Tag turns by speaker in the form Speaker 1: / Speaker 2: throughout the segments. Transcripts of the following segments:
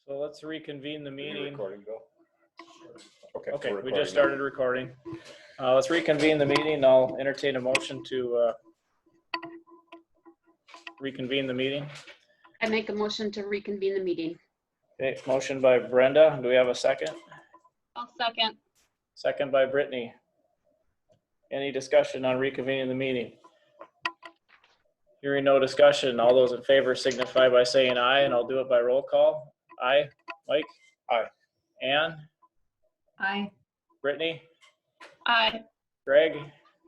Speaker 1: So let's reconvene the meeting.
Speaker 2: Recording, Bill?
Speaker 1: Okay, we just started recording. Let's reconvene the meeting. I'll entertain a motion to reconvene the meeting.
Speaker 3: I make a motion to reconvene the meeting.
Speaker 1: Okay, motion by Brenda. Do we have a second?
Speaker 3: I'll second.
Speaker 1: Second by Brittany. Any discussion on reconvening the meeting? Hearing no discussion, all those in favor signify by saying aye, and I'll do it by roll call. Aye. Mike?
Speaker 2: Aye.
Speaker 1: Ann?
Speaker 3: Aye.
Speaker 1: Brittany?
Speaker 3: Aye.
Speaker 1: Greg?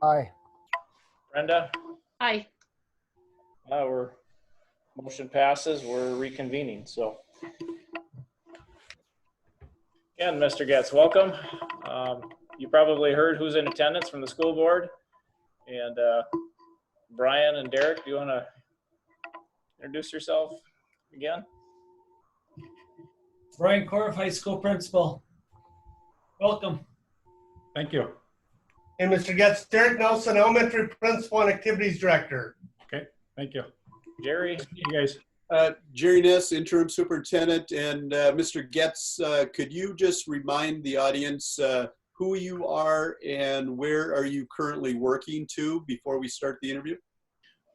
Speaker 4: Aye.
Speaker 1: Brenda?
Speaker 3: Aye.
Speaker 1: Motion passes. We're reconvening. So again, Mr. Goetz, welcome. You probably heard who's in attendance from the school board, and Brian and Derek, do you want to introduce yourself again?
Speaker 5: Brian Corf, high school principal. Welcome.
Speaker 6: Thank you.
Speaker 4: And Mr. Goetz, Derek Nelson, elementary principal and activities director.
Speaker 6: Okay, thank you.
Speaker 1: Jerry?
Speaker 6: You guys.
Speaker 7: Jerry Ness, interim superintendent, and Mr. Goetz, could you just remind the audience who you are and where are you currently working to before we start the interview?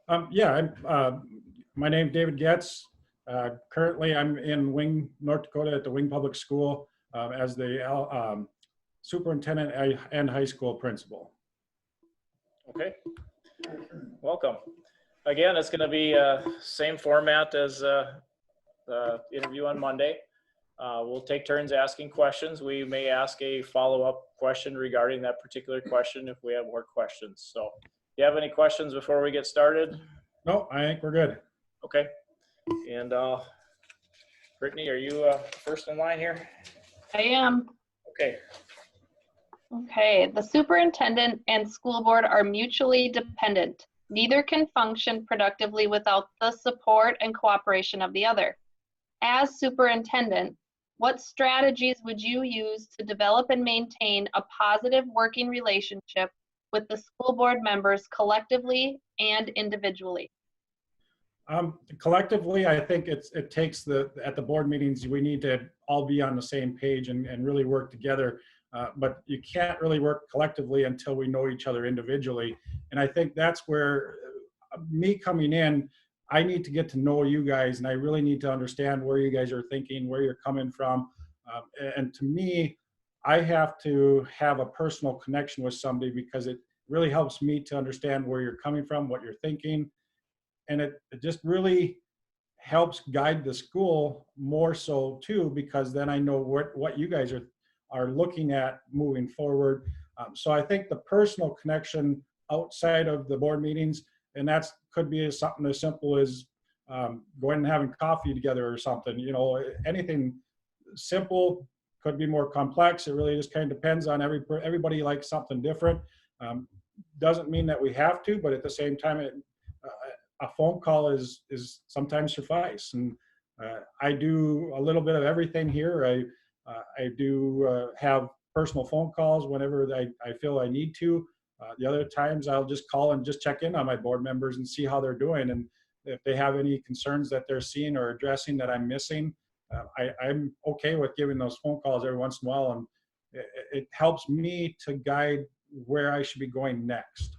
Speaker 6: My name's David Goetz. Currently, I'm in Wing, North Dakota at the Wing Public School as the superintendent and high school principal.
Speaker 1: Okay, welcome. Again, it's going to be same format as the interview on Monday. We'll take turns asking questions. We may ask a follow-up question regarding that particular question if we have more questions. So, do you have any questions before we get started?
Speaker 6: No, I think we're good.
Speaker 1: Okay. And Brittany, are you first in line here?
Speaker 8: I am.
Speaker 1: Okay.
Speaker 8: Okay, the superintendent and school board are mutually dependent. Neither can function productively without the support and cooperation of the other. As superintendent, what strategies would you use to develop and maintain a positive working relationship with the school board members collectively and individually?
Speaker 6: Collectively, I think it takes at the board meetings, we need to all be on the same page and really work together. But you can't really work collectively until we know each other individually. And I think that's where me coming in, I need to get to know you guys, and I really need to understand where you guys are thinking, where you're coming from. And to me, I have to have a personal connection with somebody because it really helps me to understand where you're coming from, what you're thinking. And it just really helps guide the school more so too, because then I know what you guys are looking at moving forward. So I think the personal connection outside of the board meetings, and that could be something as simple as going and having coffee together or something, you know, anything simple, could be more complex. It really just kind of depends on everybody likes something different. Doesn't mean that we have to, but at the same time, a phone call is sometimes suffice. And I do a little bit of everything here. I do have personal phone calls whenever I feel I need to. The other times I'll just call and just check in on my board members and see how they're doing. And if they have any concerns that they're seeing or addressing that I'm missing, I'm okay with giving those phone calls every once in a while. And it helps me to guide where I should be going next.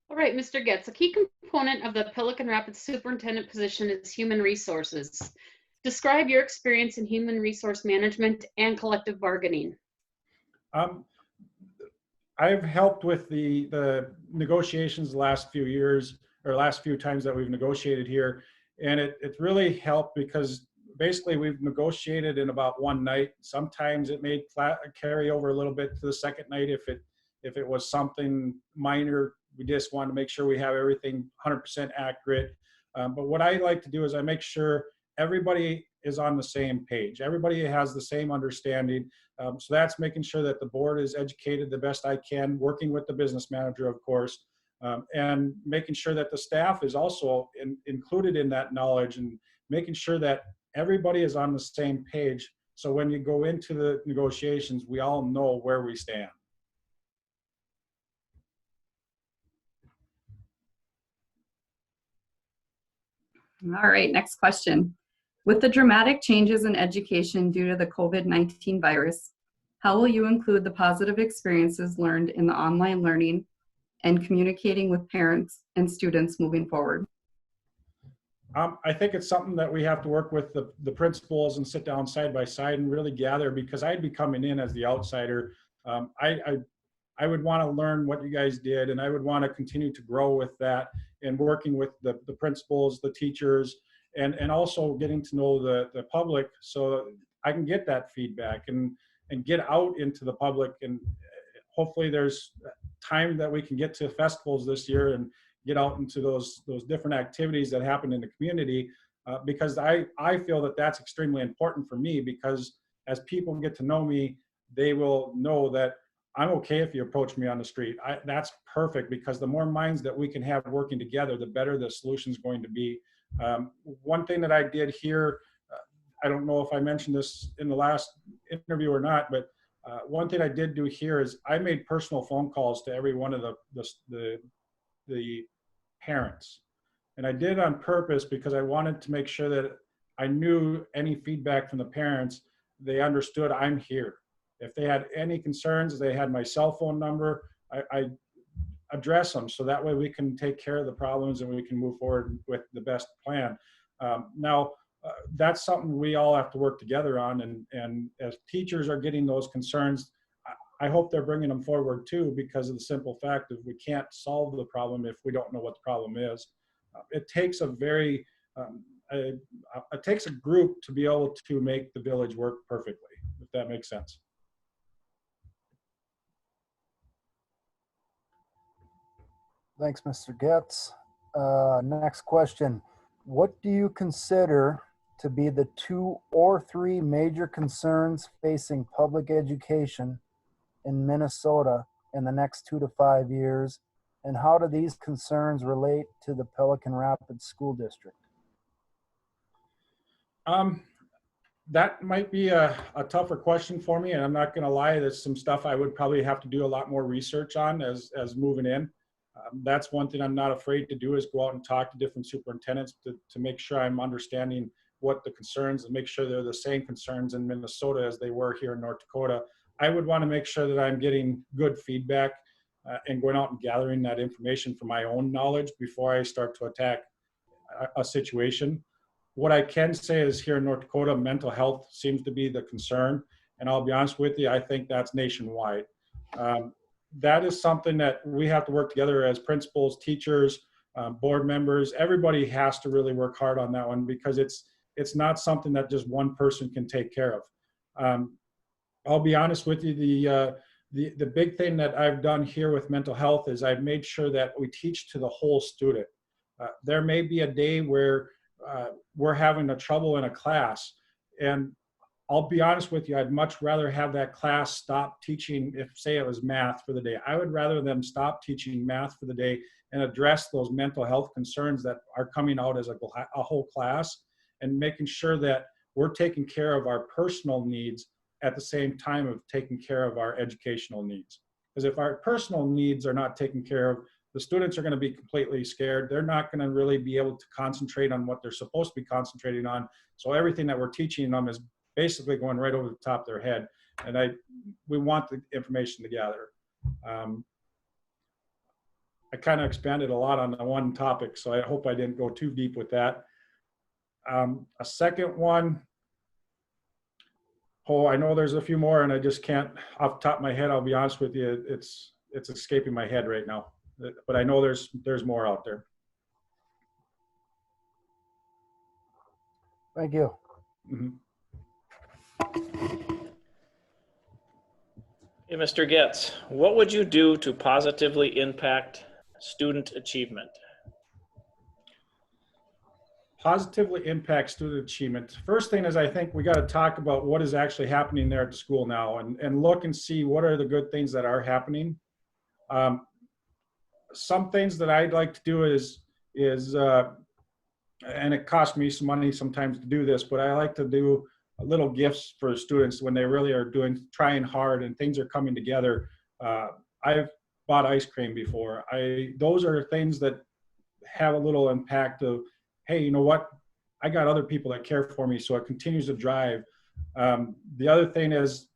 Speaker 3: All right, Mr. Goetz, a key component of the Pelican Rapids superintendent position is human resources. Describe your experience in human resource management and collective bargaining.
Speaker 6: I've helped with the negotiations the last few years, or last few times that we've negotiated here. And it's really helped because basically we've negotiated in about one night. Sometimes it may carry over a little bit to the second night if it was something minor. We just want to make sure we have everything 100% accurate. But what I like to do is I make sure everybody is on the same page. Everybody has the same understanding. So that's making sure that the board is educated the best I can, working with the business manager, of course, and making sure that the staff is also included in that knowledge and making sure that everybody is on the same page. So when you go into the negotiations, we all know where we stand.
Speaker 2: All right, next question. With the dramatic changes in education due to the COVID-19 virus, how will you include the positive experiences learned in the online learning and communicating with parents and students moving forward?
Speaker 6: I think it's something that we have to work with the principals and sit down side by side and really gather, because I'd be coming in as the outsider. I would want to learn what you guys did, and I would want to continue to grow with that and working with the principals, the teachers, and also getting to know the public so I can get that feedback and get out into the public. And hopefully there's time that we can get to festivals this year and get out into those different activities that happen in the community, because I feel that that's extremely important for me, because as people get to know me, they will know that I'm okay if you approach me on the street. That's perfect, because the more minds that we can have working together, the better the solution's going to be. One thing that I did here, I don't know if I mentioned this in the last interview or not, but one thing I did do here is I made personal phone calls to every one of the parents. And I did on purpose because I wanted to make sure that I knew any feedback from the parents, they understood I'm here. If they had any concerns, they had my cell phone number, I address them, so that way we can take care of the problems and we can move forward with the best plan. That's something we all have to work together on, and as teachers are getting those concerns, I hope they're bringing them forward too, because of the simple fact that we can't solve the problem if we don't know what the problem is. It takes it takes a group to be able to make the village work perfectly, if that makes sense.
Speaker 9: Thanks, Mr. Goetz. Next question. What do you consider to be the 2 or 3 major concerns facing public education in Minnesota in the next 2 to 5 years, and how do these concerns relate to the Pelican Rapids School District?
Speaker 6: That might be a tougher question for me, and I'm not going to lie, there's some stuff I would probably have to do a lot more research on as moving in. That's one thing I'm not afraid to do, is go out and talk to different superintendents to make sure I'm understanding what the concerns, and make sure they're the same concerns in Minnesota as they were here in North Dakota. I would want to make sure that I'm getting good feedback and going out and gathering that information for my own knowledge before I start to attack a situation. What I can say is here in North Dakota, mental health seems to be the concern. And I'll be honest with you, I think that's nationwide. That is something that we have to work together as principals, teachers, board members. Everybody has to really work hard on that one, because it's not something that just one person can take care of. I'll be honest with you, the big thing that I've done here with mental health is I've made sure that we teach to the whole student. There may be a day where we're having a trouble in a class, and I'll be honest with you, I'd much rather have that class stop teaching, if say it was math for the day. I would rather them stop teaching math for the day and address those mental health concerns that are coming out as a whole class, and making sure that we're taking care of our personal needs at the same time of taking care of our educational needs. Because if our personal needs are not taken care of, the students are going to be completely scared. They're not going to really be able to concentrate on what they're supposed to be concentrating on. So everything that we're teaching them is basically going right over the top of their head. And we want the information to gather. I kind of expanded a lot on the one topic, so I hope I didn't go too deep with that. A second one, I know there's a few more, and I just can't, off the top of my head, I'll be honest with you, it's escaping my head right now. But I know there's more out there.
Speaker 9: Thank you.
Speaker 6: Mm-hmm.
Speaker 1: Hey, Mr. Goetz, what would you do to positively impact student achievement?
Speaker 6: Positively impact student achievement. First thing is, I think we got to talk about what is actually happening there at the school now, and look and see what are the good things that are happening. Some things that I'd like to do is and it costs me some money sometimes to do this, but I like to do little gifts for students when they really are trying hard and things are coming together. I've bought ice cream before. Those are things that have a little impact of, hey, you know what? I got other people that care for me, so it continues to drive. The other thing is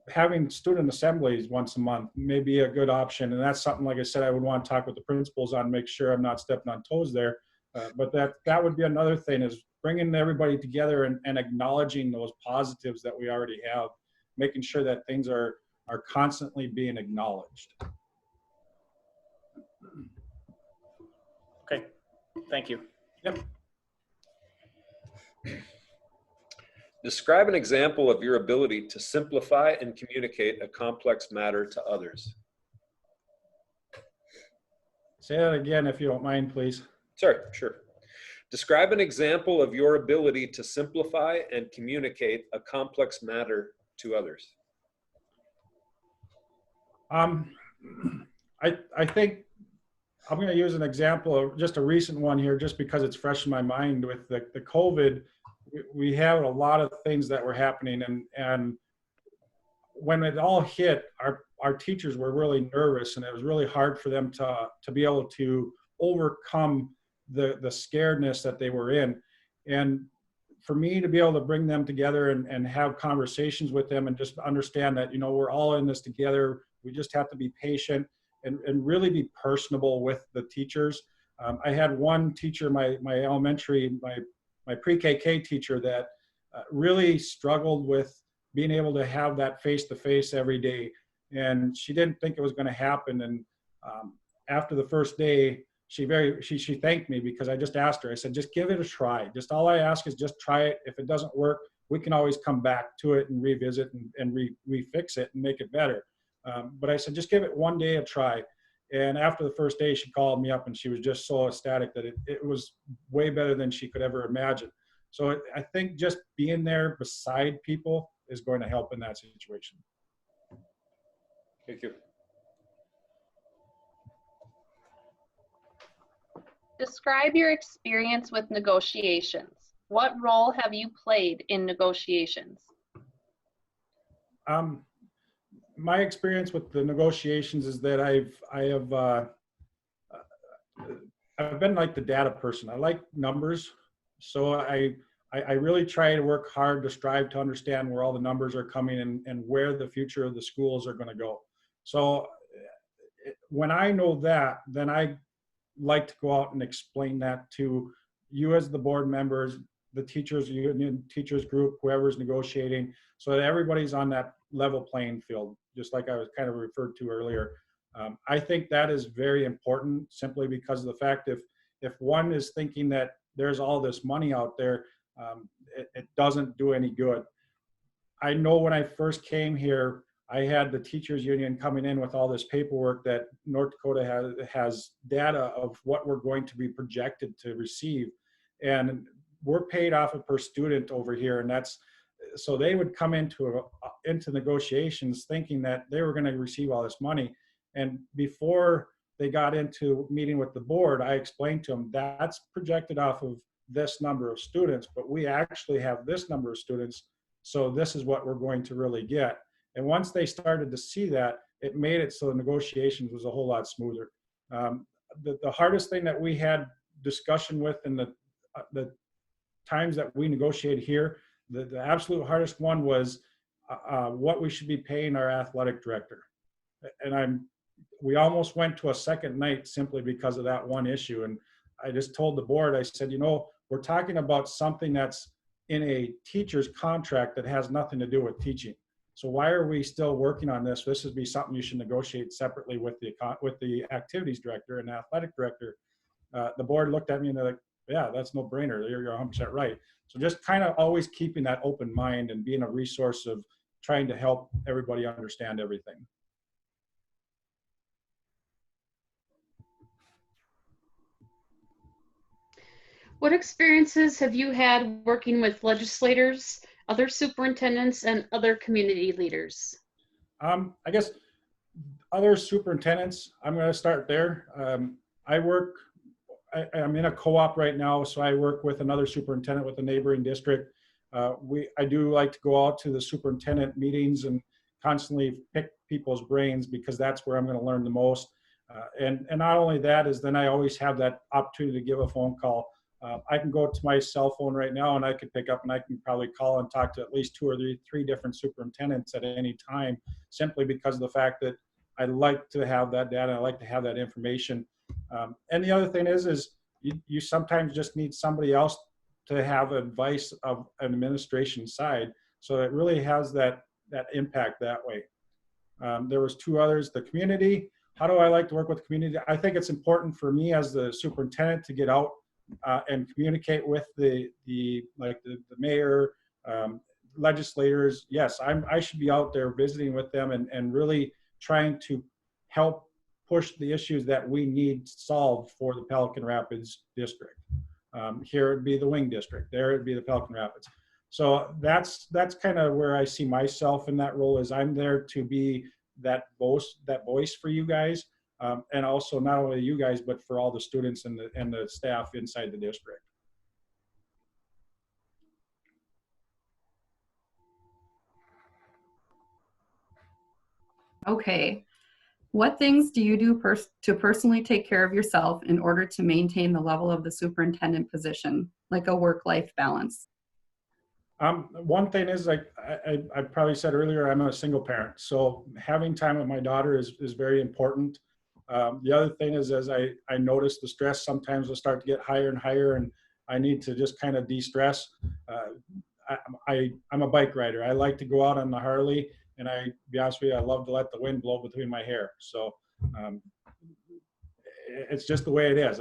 Speaker 6: having student assemblies once a month may be a good option, and that's something, like I said, I would want to talk with the principals on, make sure I'm not stepping on toes there. But that would be another thing, is bringing everybody together and acknowledging those positives that we already have, making sure that things are constantly being acknowledged.
Speaker 1: Okay, thank you.
Speaker 6: Yep.
Speaker 10: Describe an example of your ability to simplify and communicate a complex matter to others.
Speaker 6: Say that again, if you don't mind, please.
Speaker 10: Sorry, sure. Describe an example of your ability to simplify and communicate a complex matter to others.
Speaker 6: I think I'm going to use an example of just a recent one here, just because it's fresh in my mind. With the COVID, we have a lot of things that were happening, and when it all hit, our teachers were really nervous, and it was really hard for them to be able to overcome the scaredness that they were in. And for me to be able to bring them together and have conversations with them and just understand that, you know, we're all in this together. We just have to be patient and really be personable with the teachers. I had one teacher, my elementary, my pre-KK teacher, that really struggled with being able to have that face-to-face every day. And she didn't think it was going to happen. And after the first day, she thanked me, because I just asked her, I said, just give it a try. Just all I ask is just try it. If it doesn't work, we can always come back to it and revisit and refix it and make it better. But I said, just give it one day a try. And after the first day, she called me up and she was just so ecstatic that it was way better than she could ever imagine. So I think just being there beside people is going to help in that situation.
Speaker 10: Thank you.
Speaker 8: Describe your experience with negotiations. What role have you played in negotiations?
Speaker 6: My experience with the negotiations is that I've been like the data person. I like numbers, so I really try to work hard to strive to understand where all the numbers are coming and where the future of the schools are going to go. So when I know that, then I like to go out and explain that to you as the board members, the teachers union, teachers group, whoever's negotiating, so that everybody's on that level playing field, just like I was kind of referred to earlier. I think that is very important, simply because of the fact if one is thinking that there's all this money out there, it doesn't do any good. I know when I first came here, I had the teachers union coming in with all this paperwork that North Dakota has data of what we're going to be projected to receive. And we're paid off per student over here. And so they would come into negotiations thinking that they were going to receive all this money. And before they got into meeting with the board, I explained to them that's projected off of this number of students, but we actually have this number of students. So this is what we're going to really get. And once they started to see that, it made it so the negotiations was a whole lot smoother. The hardest thing that we had discussion with in the times that we negotiated here, the absolute hardest one was what we should be paying our athletic director. And we almost went to a second night simply because of that one issue. And I just told the board, I said, you know, we're talking about something that's in a teacher's contract that has nothing to do with teaching. So why are we still working on this? This would be something you should negotiate separately with the activities director and athletic director. The board looked at me and they're like, yeah, that's no brainer. You're 100% right. So just kind of always keeping that open mind and being a resource of trying to help everybody understand everything.
Speaker 3: What experiences have you had working with legislators, other superintendents, and other community leaders?
Speaker 6: I guess other superintendents, I'm going to start there. I'm in a co-op right now, so I work with another superintendent with a neighboring district. I do like to go out to the superintendent meetings and constantly pick people's brains, because that's where I'm going to learn the most. And not only that, is then I always have that opportunity to give a phone call I can go to my cell phone right now and I could pick up and I can probably call and talk to at least 2 or 3 different superintendents at any time, simply because of the fact that I like to have that data. I like to have that information. And the other thing is you sometimes just need somebody else to have advice of an administration side. So it really has that impact that way. There was 2 others, the community. How do I like to work with the community? I think it's important for me as the superintendent to get out and communicate with the mayor, legislators. Yes, I should be out there visiting with them and really trying to help push the issues that we need solved for the Pelican Rapids district. Here it'd be the Wing district, there it'd be the Pelican Rapids. So that's kind of where I see myself in that role, is I'm there to be that voice for you guys, and also not only you guys, but for all the students and the staff inside the district.
Speaker 2: Okay. What things do you do to personally take care of yourself in order to maintain the level of the superintendent position, like a work-life balance?
Speaker 6: One thing is, like I probably said earlier, I'm a single parent, so having time with my daughter is very important. The other thing is, as I notice the stress sometimes will start to get higher and higher, and I need to just kind of de-stress. I'm a bike rider. I like to go out on the Harley, and be honest with you, I love to let the wind blow between my hair. So it's just the way it is.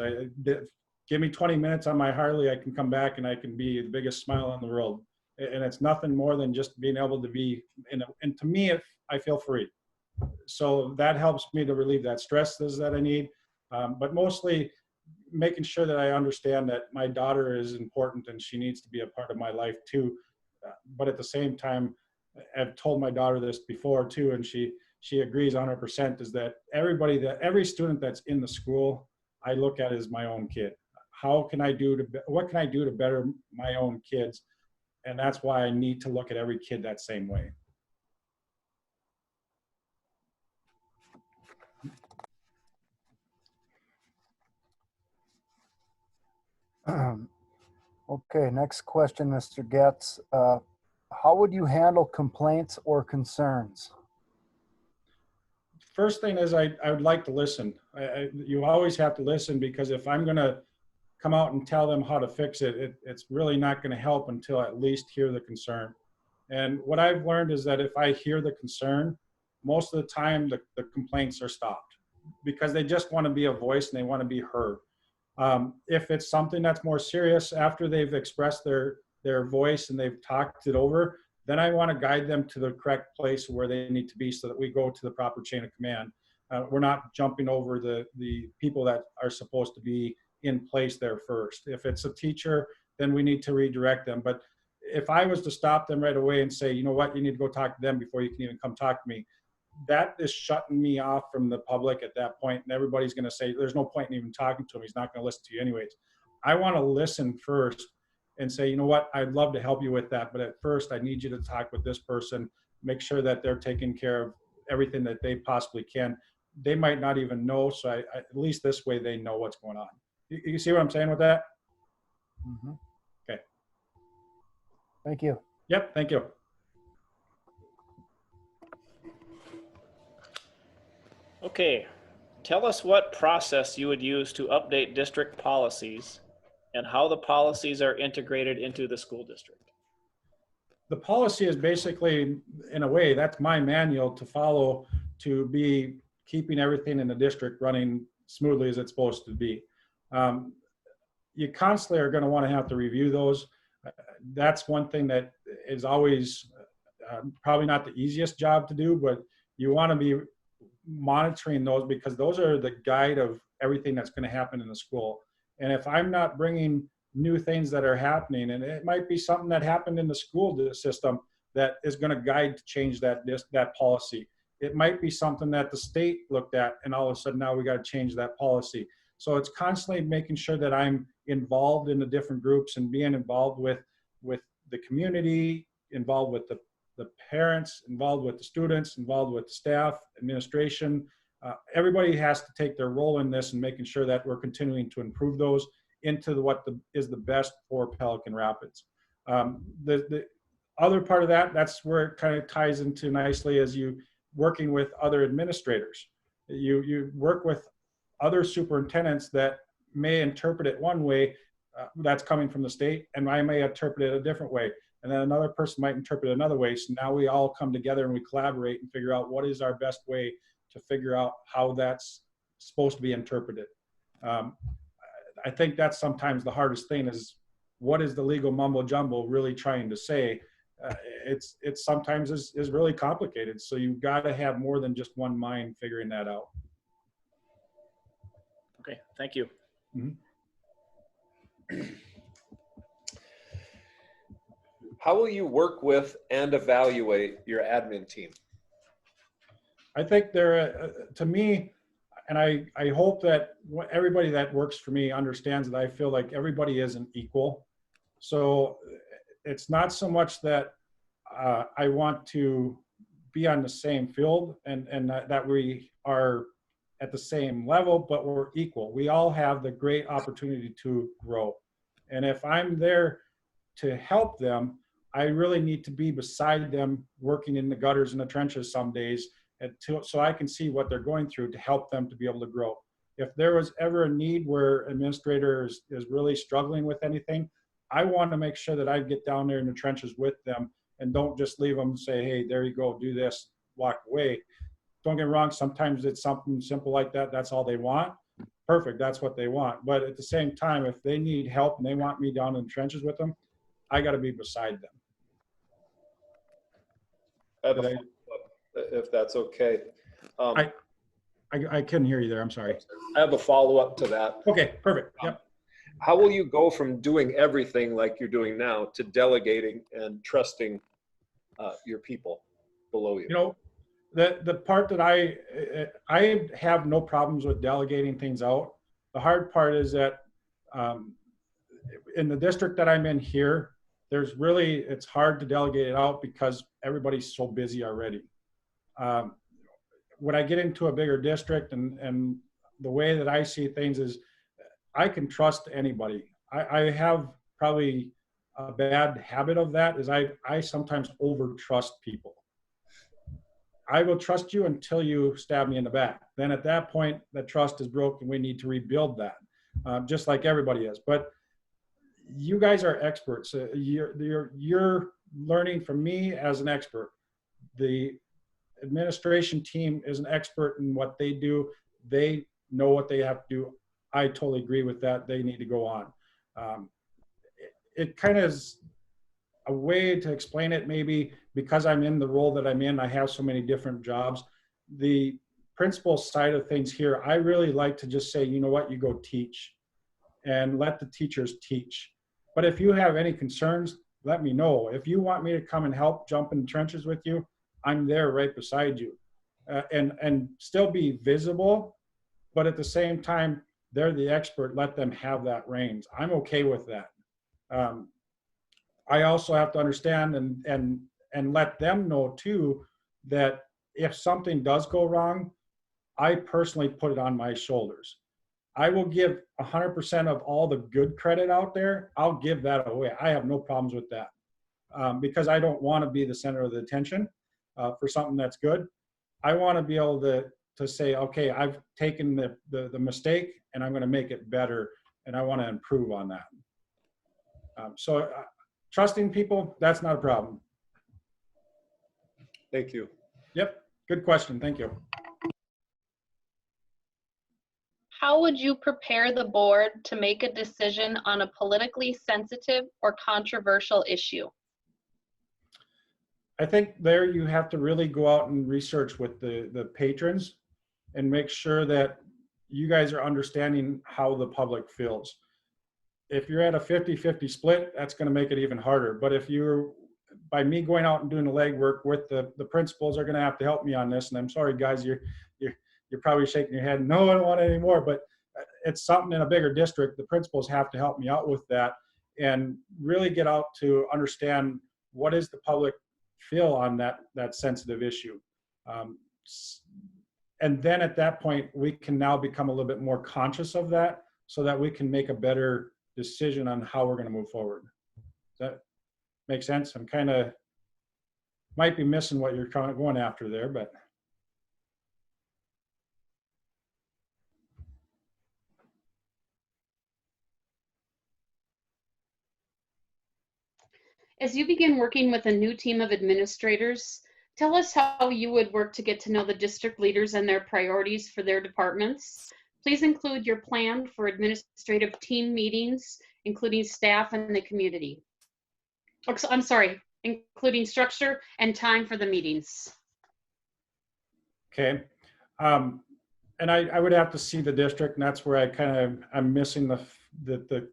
Speaker 6: Give me 20 minutes on my Harley, I can come back and I can be the biggest smile in the world. And it's nothing more than just being able to be and to me, I feel free. So that helps me to relieve that stress that I need. But mostly making sure that I understand that my daughter is important and she needs to be a part of my life too. But at the same time, I've told my daughter this before too, and she agrees 100%, is that every student that's in the school, I look at as my own kid. What can I do to better my own kids? And that's why I need to look at every kid that same way.
Speaker 9: Okay, next question, Mr. Goetz. How would you handle complaints or concerns?
Speaker 6: First thing is I would like to listen. You always have to listen, because if I'm going to come out and tell them how to fix it, it's really not going to help until I at least hear the concern. And what I've learned is that if I hear the concern, most of the time the complaints are stopped, because they just want to be a voice and they want to be heard. If it's something that's more serious, after they've expressed their voice and they've talked it over, then I want to guide them to the correct place where they need to be, so that we go to the proper chain of command. We're not jumping over the people that are supposed to be in place there first. If it's a teacher, then we need to redirect them. But if I was to stop them right away and say, you know what, you need to go talk to them before you can even come talk to me, that is shutting me off from the public at that point, and everybody's going to say, there's no point in even talking to him. He's not going to listen to you anyways. I want to listen first and say, you know what, I'd love to help you with that, but at first I need you to talk with this person, make sure that they're taking care of everything that they possibly can. They might not even know, so at least this way they know what's going on. You see what I'm saying with that?
Speaker 9: Mm-hmm.
Speaker 6: Okay.
Speaker 9: Thank you.
Speaker 6: Yep, thank you.
Speaker 1: Okay, tell us what process you would use to update district policies and how the policies are integrated into the school district.
Speaker 6: The policy is basically, in a way, that's my manual to follow, to be keeping everything in the district running smoothly as it's supposed to be. You constantly are going to want to have to review those. That's one thing that is always probably not the easiest job to do, but you want to be monitoring those, because those are the guide of everything that's going to happen in the school. And if I'm not bringing new things that are happening, and it might be something that happened in the school system that is going to guide to change that policy. It might be something that the state looked at, and all of a sudden now we got to change that policy. So it's constantly making sure that I'm involved in the different groups and being involved with the community, involved with the parents, involved with the students, involved with the staff, administration. Everybody has to take their role in this and making sure that we're continuing to improve those into what is the best for Pelican Rapids. The other part of that's where it kind of ties into nicely as you working with other administrators. You work with other superintendents that may interpret it one way, that's coming from the state, and I may interpret it a different way. And then another person might interpret it another way. So now we all come together and we collaborate and figure out what is our best way to figure out how that's supposed to be interpreted. I think that's sometimes the hardest thing is what is the legal mumbo jumbo really trying to say? It's sometimes is really complicated. So you've got to have more than just one mind figuring that out.
Speaker 1: Okay, thank you.
Speaker 6: Mm-hmm.
Speaker 10: How will you work with and evaluate your admin team?
Speaker 6: I think to me, and I hope that everybody that works for me understands that I feel like everybody isn't equal. So it's not so much that I want to be on the same field and that we are at the same level, but we're equal. We all have the great opportunity to grow. And if I'm there to help them, I really need to be beside them working in the gutters and the trenches some days so I can see what they're going through to help them to be able to grow. If there was ever a need where administrator is really struggling with anything, I want to make sure that I get down there in the trenches with them and don't just leave them and say, hey, there you go, do this, walk away. Don't get me wrong, sometimes it's something simple like that. That's all they want. Perfect, that's what they want. But at the same time, if they need help and they want me down in the trenches with them, I got to be beside them.
Speaker 10: If that's okay.
Speaker 6: I couldn't hear you there, I'm sorry.
Speaker 10: I have a follow-up to that.
Speaker 6: Okay, perfect, yep.
Speaker 10: How will you go from doing everything like you're doing now to delegating and trusting your people below you?
Speaker 6: You know, the part that I have no problems with delegating things out. The hard part is that in the district that I'm in here, it's hard to delegate it out because everybody's so busy already. When I get into a bigger district and the way that I see things is I can trust anybody. I have probably a bad habit of that is I sometimes over trust people. I will trust you until you stab me in the back. Then at that point, the trust is broken. We need to rebuild that, just like everybody is. But you guys are experts. You're learning from me as an expert. The administration team is an expert in what they do. They know what they have to do. I totally agree with that. They need to go on. It kind of is a way to explain it, maybe because I'm in the role that I'm in, I have so many different jobs. The principal side of things here, I really like to just say, you know what, you go teach and let the teachers teach. But if you have any concerns, let me know. If you want me to come and help jump in the trenches with you, I'm there right beside you. And still be visible, but at the same time, they're the expert, let them have that reins. I'm okay with that. I also have to understand and let them know too, that if something does go wrong, I personally put it on my shoulders. I will give 100% of all the good credit out there. I'll give that away. I have no problems with that because I don't want to be the center of the attention for something that's good. I want to be able to say, okay, I've taken the mistake and I'm going to make it better and I want to improve on that. So trusting people, that's not a problem.
Speaker 10: Thank you.
Speaker 6: Yep, good question, thank you.
Speaker 8: How would you prepare the board to make a decision on a politically sensitive or controversial issue?
Speaker 6: I think there you have to really go out and research with the patrons and make sure that you guys are understanding how the public feels. If you're at a 50-50 split, that's going to make it even harder. But if you're, by me going out and doing the legwork with the principals are going to have to help me on this. And I'm sorry, guys, you're probably shaking your head. No, I don't want it anymore. But it's something in a bigger district. The principals have to help me out with that and really get out to understand what is the public feel on that sensitive issue. And then at that point, we can now become a little bit more conscious of that so that we can make a better decision on how we're going to move forward. Does that make sense? I'm kind of, might be missing what you're going after there, but.
Speaker 3: As you begin working with a new team of administrators, tell us how you would work to get to know the district leaders and their priorities for their departments. Please include your plan for administrative team meetings, including staff and the community. Oh, I'm sorry, including structure and time for the meetings.
Speaker 6: Okay. And I would have to see the district, and that's where I kind of, I'm missing the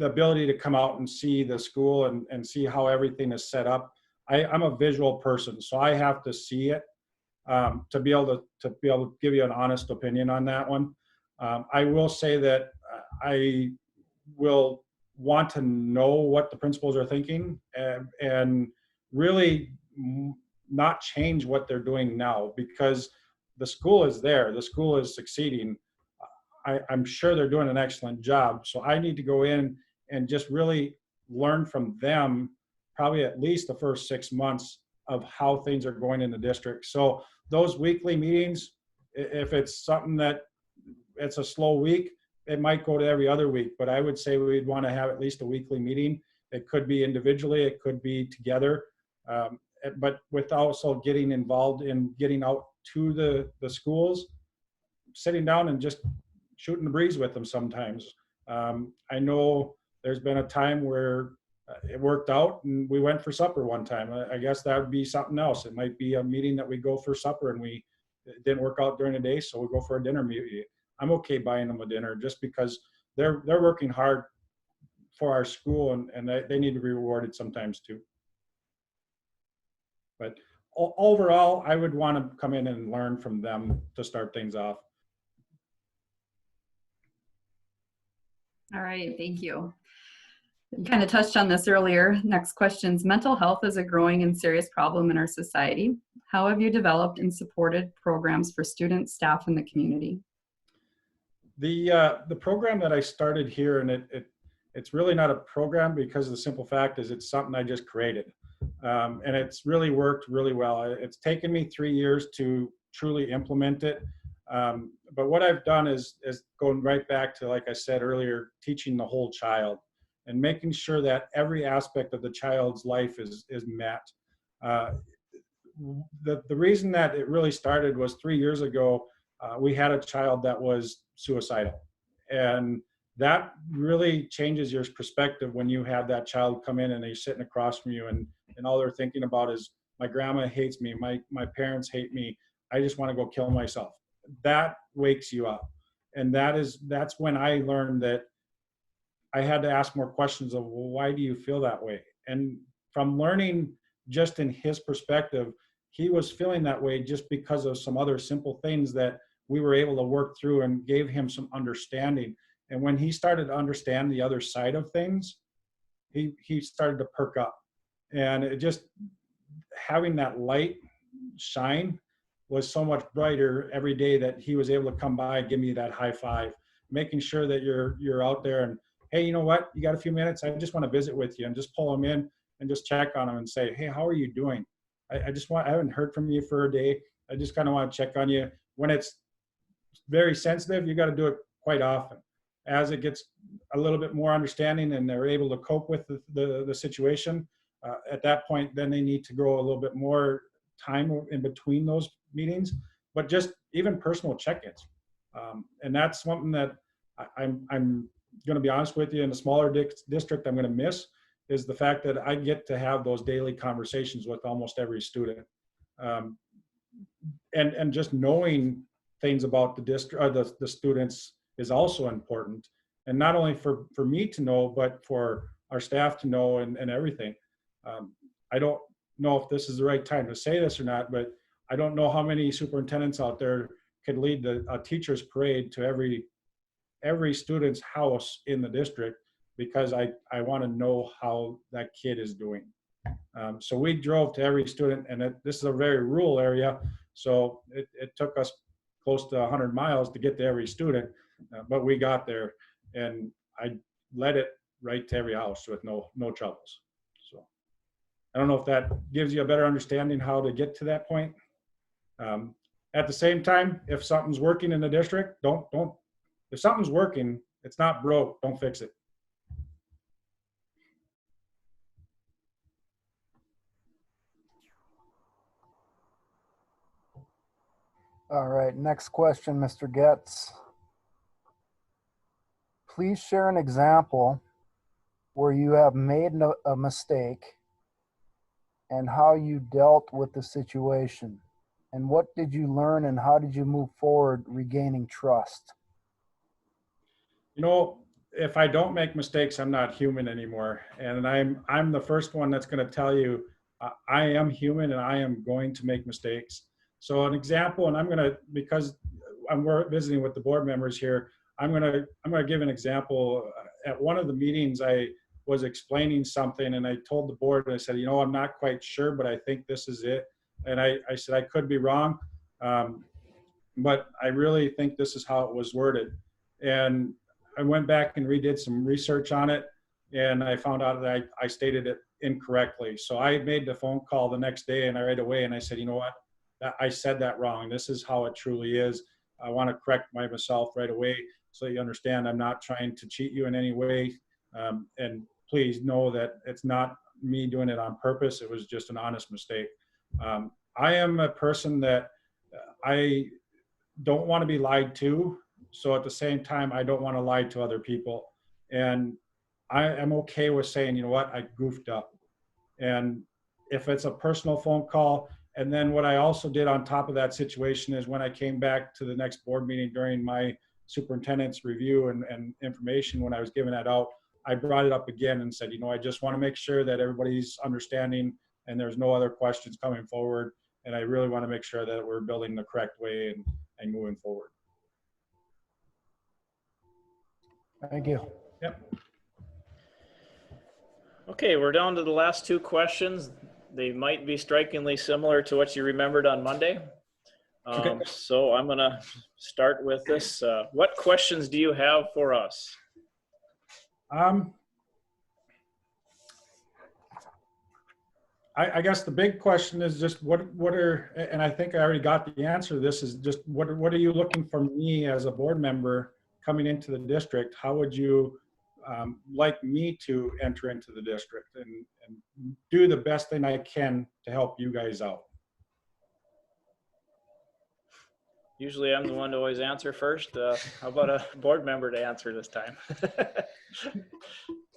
Speaker 6: ability to come out and see the school and see how everything is set up. I'm a visual person, so I have to see it to be able to give you an honest opinion on that one. I will say that I will want to know what the principals are thinking and really not change what they're doing now, because the school is there, the school is succeeding. I'm sure they're doing an excellent job. So I need to go in and just really learn from them, probably at least the first 6 months of how things are going in the district. So those weekly meetings, if it's something that it's a slow week, it might go to every other week, but I would say we'd want to have at least a weekly meeting. It could be individually, it could be together, but with also getting involved in getting out to the schools, sitting down and just shooting the breeze with them sometimes. I know there's been a time where it worked out and we went for supper one time. I guess that would be something else. It might be a meeting that we go for supper and it didn't work out during the day, so we go for a dinner meeting. I'm okay buying them a dinner just because they're working hard for our school and they need to be rewarded sometimes too. But overall, I would want to come in and learn from them to start things off.
Speaker 2: All right, thank you. You kind of touched on this earlier. Next questions. Mental health is a growing and serious problem in our society. How have you developed and supported programs for students, staff, and the community?
Speaker 6: The program that I started here, and it's really not a program because the simple fact is it's something I just created. And it's really worked really well. It's taken me 3 years to truly implement it. But what I've done is going right back to, like I said earlier, teaching the whole child and making sure that every aspect of the child's life is met. The reason that it really started was 3 years ago, we had a child that was suicidal. And that really changes your perspective when you have that child come in and they're sitting across from you and all they're thinking about is, my grandma hates me, my parents hate me, I just want to go kill myself. That wakes you up. And that's when I learned that I had to ask more questions of, well, why do you feel that way? And from learning just in his perspective, he was feeling that way just because of some other simple things that we were able to work through and gave him some understanding. And when he started to understand the other side of things, he started to perk up. And it just, having that light shine was so much brighter every day that he was able to come by and give me that high five, making sure that you're out there and, hey, you know what, you got a few minutes? I just want to visit with you, and just pull him in and just check on him and say, hey, how are you doing? I haven't heard from you for a day. I just kind of want to check on you. When it's very sensitive, you got to do it quite often. As it gets a little bit more understanding and they're able to cope with the situation, at that point, then they need to go a little bit more time in between those meetings, but just even personal check-ins. And that's something that I'm going to be honest with you, in a smaller district, I'm going to miss, is the fact that I get to have those daily conversations with almost every student. And just knowing things about the district, or the students, is also important. And not only for me to know, but for our staff to know and everything. I don't know if this is the right time to say this or not, but I don't know how many superintendents out there could lead a teacher's parade to every student's house in the district, because I want to know how that kid is doing. So we drove to every student, and this is a very rural area, so it took us close to 100 miles to get to every student, but we got there. and I led it right to every house with no troubles. So I don't know if that gives you a better understanding how to get to that point. At the same time, if something's working in the district, if something's working, it's not broke, don't fix it.
Speaker 9: All right, next question, Mr. Goetz. Please share an example where you have made a mistake and how you dealt with the situation. And what did you learn and how did you move forward regaining trust?
Speaker 6: You know, if I don't make mistakes, I'm not human anymore. And I'm the first one that's going to tell you I am human and I am going to make mistakes. So an example, and because we're visiting with the board members here, I'm going to give an example. At one of the meetings, I was explaining something and I told the board, and I said, you know, I'm not quite sure, but I think this is it. And I said, I could be wrong, but I really think this is how it was worded. And I went back and redid some research on it, and I found out that I stated it incorrectly. So I made the phone call the next day and right away, and I said, you know what, I said that wrong. This is how it truly is. I want to correct myself right away so you understand I'm not trying to cheat you in any way. And please know that it's not me doing it on purpose. It was just an honest mistake. I am a person that I don't want to be lied to. So at the same time, I don't want to lie to other people. And I am okay with saying, you know what, I goofed up. And if it's a personal phone call, and then what I also did on top of that situation is when I came back to the next board meeting during my superintendent's review and information, when I was giving that out, I brought it up again and said, you know, I just want to make sure that everybody's understanding and there's no other questions coming forward. And I really want to make sure that we're building the correct way and moving forward.
Speaker 9: Thank you.
Speaker 6: Yep.
Speaker 1: Okay, we're down to the last two questions. They might be strikingly similar to what you remembered on Monday.
Speaker 6: Okay.
Speaker 1: So I'm going to start with this. What questions do you have for us?
Speaker 6: I guess the big question is just what are, and I think I already got the answer to this, is just what are you looking from me as a board member coming into the district? How would you like me to enter into the district and do the best thing I can to help you guys out?
Speaker 1: Usually I'm the one to always answer first. How about a board member to answer this time?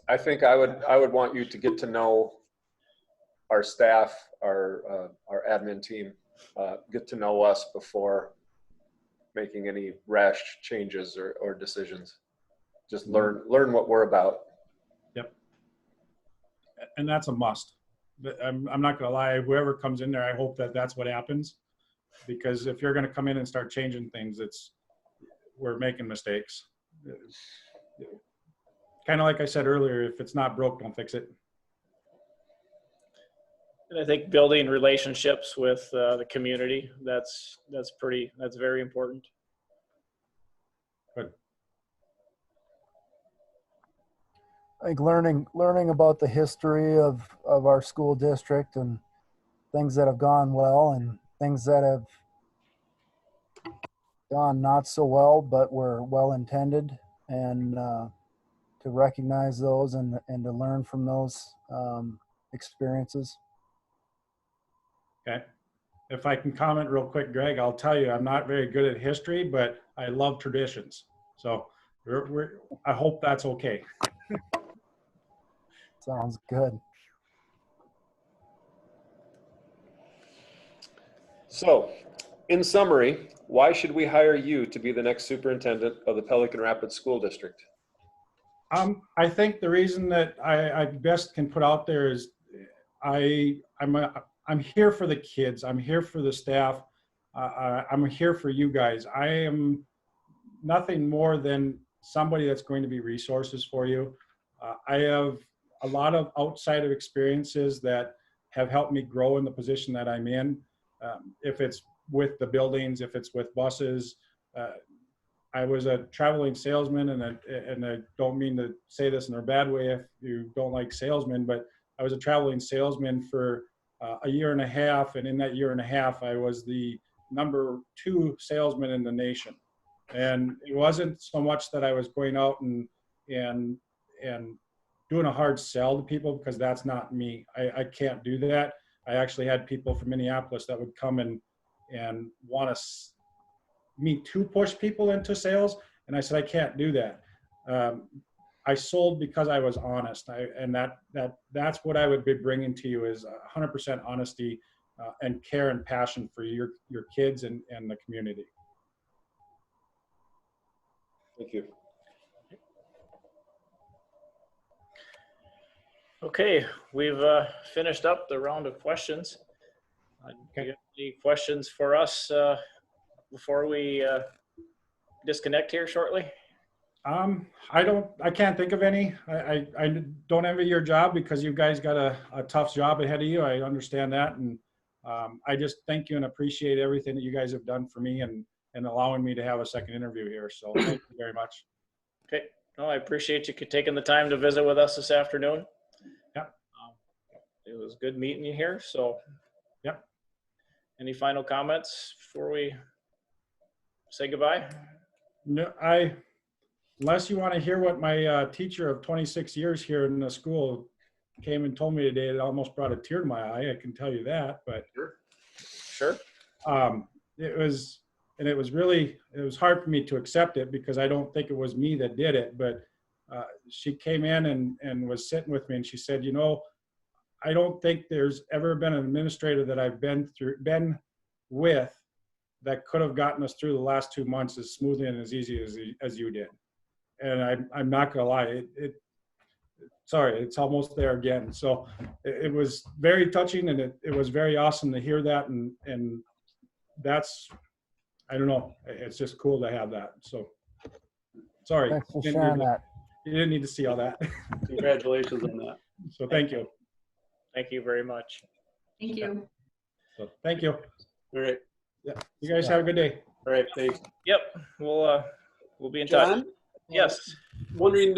Speaker 10: I think I would want you to get to know our staff, our admin team, get to know us before making any rash changes or decisions. Just learn what we're about.
Speaker 6: Yep. And that's a must. I'm not going to lie. Whoever comes in there, I hope that that's what happens. Because if you're going to come in and start changing things, we're making mistakes. Kind of like I said earlier, if it's not broke, don't fix it.
Speaker 1: And I think building relationships with the community, that's very important.
Speaker 6: Good.
Speaker 9: I think learning about the history of our school district and things that have gone well and things that have gone not so well, but were well intended, and to recognize those and to learn from those experiences.
Speaker 6: Okay. If I can comment real quick, Greg, I'll tell you, I'm not very good at history, but I love traditions. So I hope that's okay.
Speaker 9: Sounds good.
Speaker 10: So, in summary, why should we hire you to be the next superintendent of the Pelican Rapids School District?
Speaker 6: I think the reason that I best can put out there is I'm here for the kids. I'm here for the staff. I'm here for you guys. I am nothing more than somebody that's going to be resources for you. I have a lot of outside of experiences that have helped me grow in the position that I'm in. If it's with the buildings, if it's with buses, I was a traveling salesman, and I don't mean to say this in a bad way if you don't like salesmen, but I was a traveling salesman for a year and a half, and in that year and a half, I was the #2 salesman in the nation. And it wasn't so much that I was going out and doing a hard sell to people, because that's not me. I can't do that. I actually had people from Minneapolis that would come and want me to push people into sales, and I said I can't do that. I sold because I was honest, and that's what I would be bringing to you is 100% honesty and care and passion for your kids and the community.
Speaker 10: Thank you.
Speaker 1: Okay, we've finished up the round of questions. Do you have any questions for us before we disconnect here shortly?
Speaker 6: I can't think of any. I don't envy your job, because you guys got a tough job ahead of you. I understand that. And I just thank you and appreciate everything that you guys have done for me and allowing me to have a second interview here. So thank you very much.
Speaker 1: Okay. No, I appreciate you taking the time to visit with us this afternoon.
Speaker 6: Yep.
Speaker 1: It was good meeting you here. So,
Speaker 6: yep.
Speaker 1: Any final comments before we say goodbye?
Speaker 6: No, unless you want to hear what my teacher of 26 years here in the school came and told me today, it almost brought a tear to my eye. I can tell you that, but
Speaker 1: sure.
Speaker 6: It was hard for me to accept it, because I don't think it was me that did it. But she came in and was sitting with me, and she said, you know, I don't think there's ever been an administrator that I've been with that could have gotten us through the last 2 months as smoothly and as easy as you did. And I'm not gonna lie, sorry, it's almost there again. So it was very touching, and it was very awesome to hear that. And that's, I don't know, it's just cool to have that. So sorry.
Speaker 9: Thanks for sharing that.
Speaker 6: You didn't need to see all that.
Speaker 7: Congratulations on that.
Speaker 6: So thank you.
Speaker 1: Thank you very much.
Speaker 2: Thank you.
Speaker 6: So thank you.
Speaker 7: All right.
Speaker 6: Yeah. You guys have a good day.
Speaker 7: All right. Thanks.
Speaker 1: Yep. We'll be in touch.
Speaker 7: John?
Speaker 1: Yes.
Speaker 7: Wondering,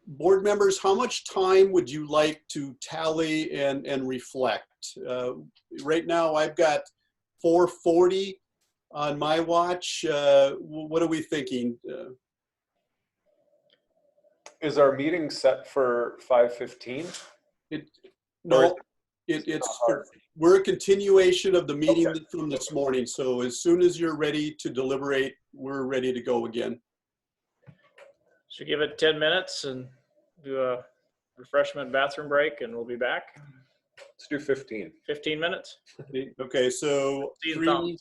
Speaker 7: board members, how much time would you like to tally and reflect? Right now, I've got 4:40 on my watch. What are we thinking?
Speaker 10: Is our meeting set for 5:15?
Speaker 7: We're a continuation of the meeting from this morning. So as soon as you're ready to deliberate, we're ready to go again.
Speaker 1: Should give it 10 minutes and do a refreshment bathroom break, and we'll be back.
Speaker 10: Let's do 15.
Speaker 1: 15 minutes.
Speaker 7: Okay, so
Speaker 10: Yep.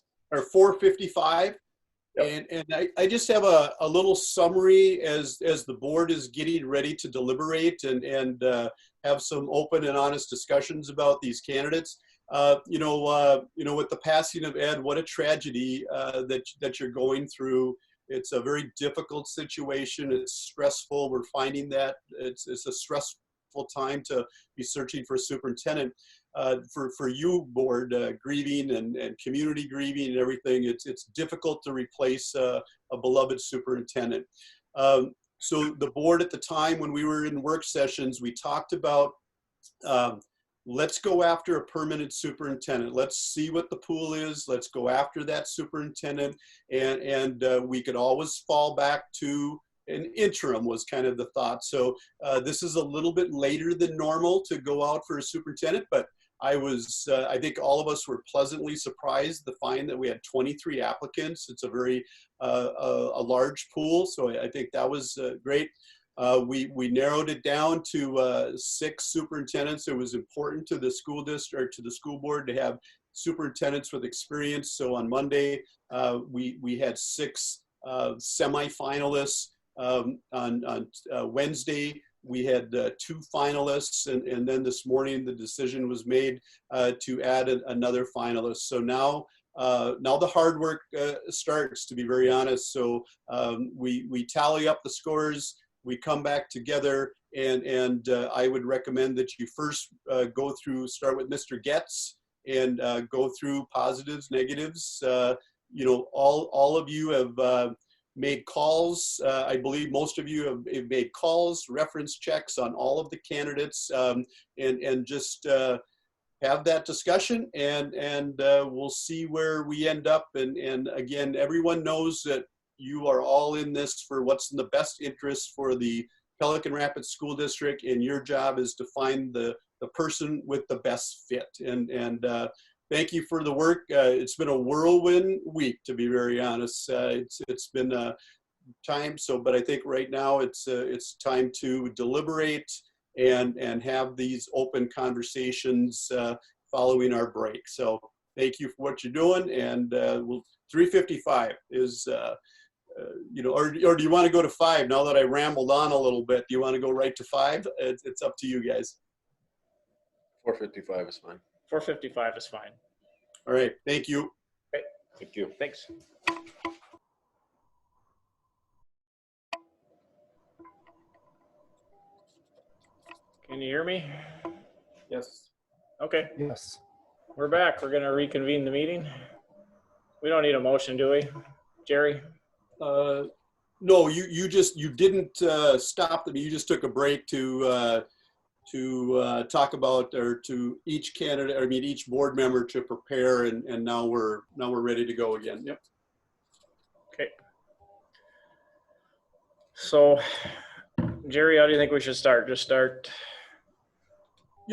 Speaker 7: 4:55. And I just have a little summary as the board is getting ready to deliberate and have some open and honest discussions about these candidates. With the passing of Ed, what a tragedy that you're going through. It's a very difficult situation. It's stressful. We're finding that it's a stressful time to be searching for a superintendent. For you, board, grieving and community grieving and everything, it's difficult to replace a beloved superintendent. So the board at the time when we were in work sessions, we talked about let's go after a permanent superintendent. Let's see what the pool is. Let's go after that superintendent. And we could always fall back to an interim was kind of the thought. So this is a little bit later than normal to go out for a superintendent, but I think all of us were pleasantly surprised to find that we had 23 applicants. It's a very a large pool, so I think that was great. We narrowed it down to 6 superintendents. It was important to the school district, to the school board, to have superintendents with experience. So on Monday, we had 6 semifinalists. On Wednesday, we had 2 finalists, and then this morning the decision was made to add another finalist. So now the hard work starts, to be very honest. So we tally up the scores, we come back together, and I would recommend that you first start with Mr. Goetz and go through positives, negatives. All of you have made calls. I believe most of you have made calls, reference checks on all of the candidates, and just have that discussion, and we'll see where we end up. And again, everyone knows that you are all in this for what's in the best interest for the Pelican Rapids School District, and your job is to find the person with the best fit. And thank you for the work. It's been a whirlwind week, to be very honest. It's been a time. But I think right now it's time to deliberate and have these open conversations following our break. So thank you for what you're doing. And 3:55 is, or do you want to go to 5 now that I rambled on a little bit? Do you want to go right to 5? It's up to you guys.
Speaker 10: 4:55 is fine.
Speaker 1: 4:55 is fine.
Speaker 7: All right. Thank you.
Speaker 1: Okay.
Speaker 10: Thank you.
Speaker 1: Thanks. Can you hear me?
Speaker 10: Yes.
Speaker 1: Okay,
Speaker 9: Yes.
Speaker 1: we're back. We're going to reconvene the meeting. We don't need a motion, do we, Jerry?
Speaker 7: No, you didn't stop them. You just took a break to talk about, or to each candidate, I mean each board member to prepare, and now we're ready to go again. Yep.
Speaker 1: Okay. So, Jerry, how do you think we should start? Just start.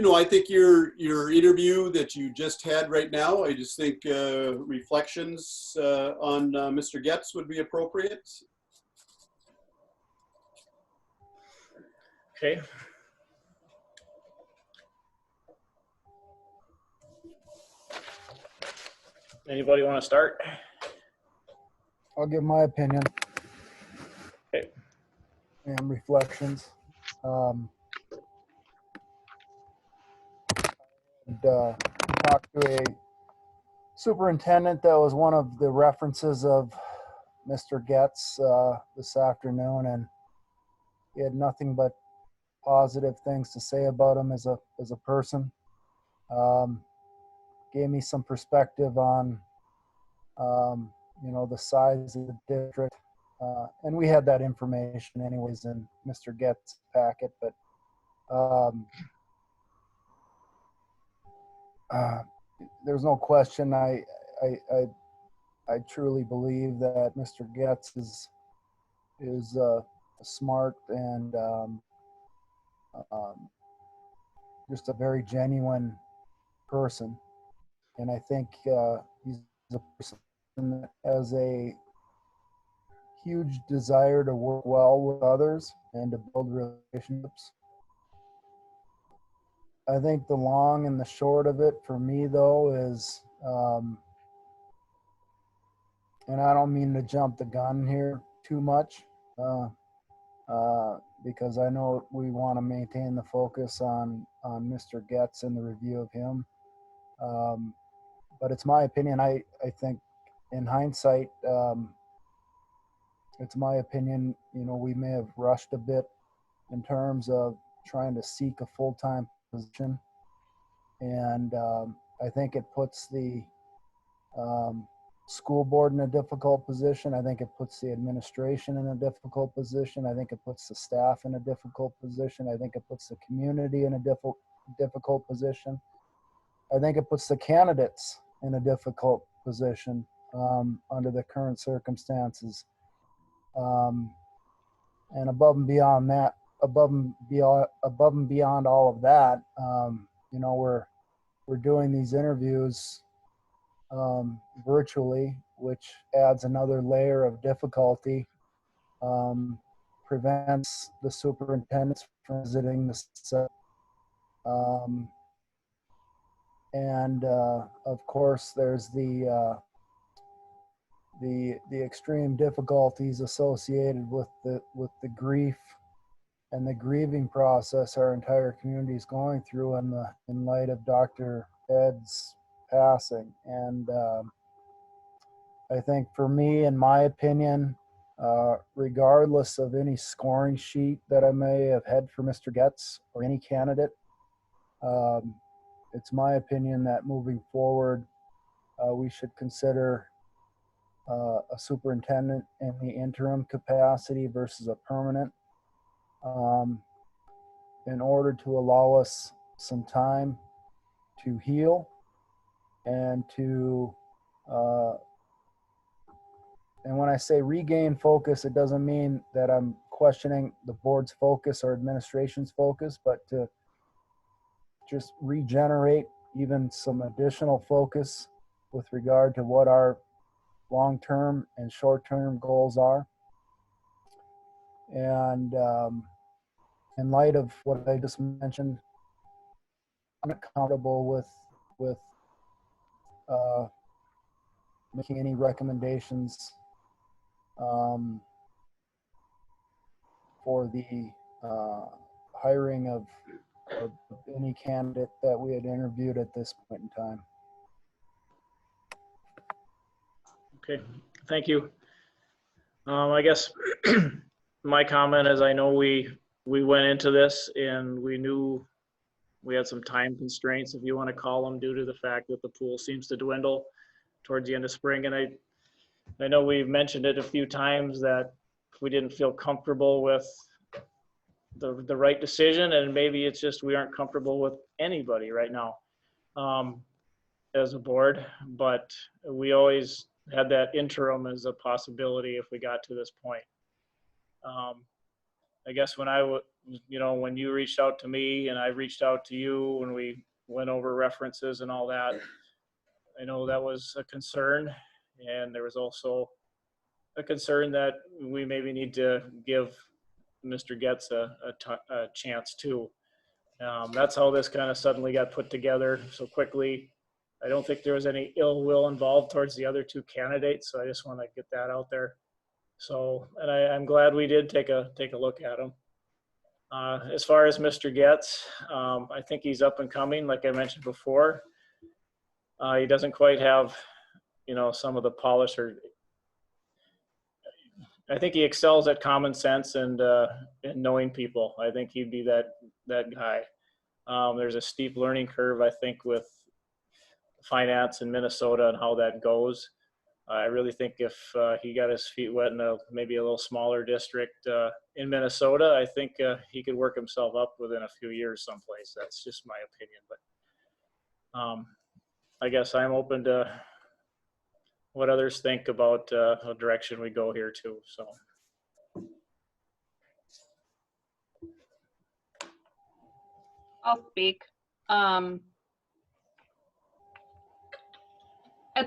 Speaker 7: I think your interview that you just had right now, I just think reflections on Mr. Goetz would be appropriate.
Speaker 1: Okay. Anybody want to start?
Speaker 9: I'll give my opinion.
Speaker 1: Okay.
Speaker 9: And reflections. Talked to a superintendent that was one of the references of Mr. Goetz this afternoon, and he had nothing but positive things to say about him as a person. Gave me some perspective on the size of the district, and we had that information anyways in Mr. Goetz's packet, but there's no question. I truly believe that Mr. Goetz is smart and just a very genuine person, and I think he's a person that has a huge desire to work well with others and to build relationships. I think the long and the short of it for me, though, is, and I don't mean to jump the gun here too much, because I know we want to maintain the focus on Mr. Goetz and the review of him. But it's my opinion. I think in hindsight, it's my opinion, we may have rushed a bit in terms of trying to seek a full-time position. And I think it puts the school board in a difficult position. I think it puts the administration in a difficult position. I think it puts the staff in a difficult position. I think it puts the community in a difficult position. I think it puts the candidates in a difficult position under the current circumstances. And above and beyond that, above and beyond all of that, we're doing these interviews virtually, which adds another layer of difficulty, prevents the superintendents from visiting the site. And of course, there's the extreme difficulties associated with the grief and the grieving process our entire community is going through in light of Dr. Ed's passing. And I think for me, in my opinion, regardless of any scoring sheet that I may have had for Mr. Goetz or any candidate, it's my opinion that moving forward, we should consider a superintendent in the interim capacity versus a permanent, in order to allow us some time to heal and to, and when I say regain focus, it doesn't mean that I'm questioning the board's focus or administration's focus, but to just regenerate even some additional focus with regard to what our long-term and short-term goals are. And in light of what I just mentioned, I'm not comfortable with making any recommendations for the hiring of any candidate that we had interviewed at this point in time.
Speaker 1: Okay, thank you. I guess my comment is I know we went into this and we knew we had some time constraints, if you want to call them, due to the fact that the pool seems to dwindle towards the end of spring. And I know we've mentioned it a few times that we didn't feel comfortable with the right decision, and maybe it's just we aren't comfortable with anybody right now as a board, but we always had that interim as a possibility if we got to this point. I guess when when you reached out to me and I reached out to you when we went over references and all that, I know that was a concern, and there was also a concern that we maybe need to give Mr. Goetz a chance too. That's how this kind of suddenly got put together so quickly. I don't think there was any ill will involved towards the other two candidates, so I just want to get that out there. So, and I'm glad we did take a look at him. As far as Mr. Goetz, I think he's up and coming, like I mentioned before. He doesn't quite have, some of the polish, or I think he excels at common sense and knowing people. I think he'd be that guy. There's a steep learning curve, I think, with finance in Minnesota and how that goes. I really think if he got his feet wet in maybe a little smaller district in Minnesota, I think he could work himself up within a few years someplace. That's just my opinion. But I guess I'm open to what others think about the direction we go here too. So.
Speaker 8: I'll speak. At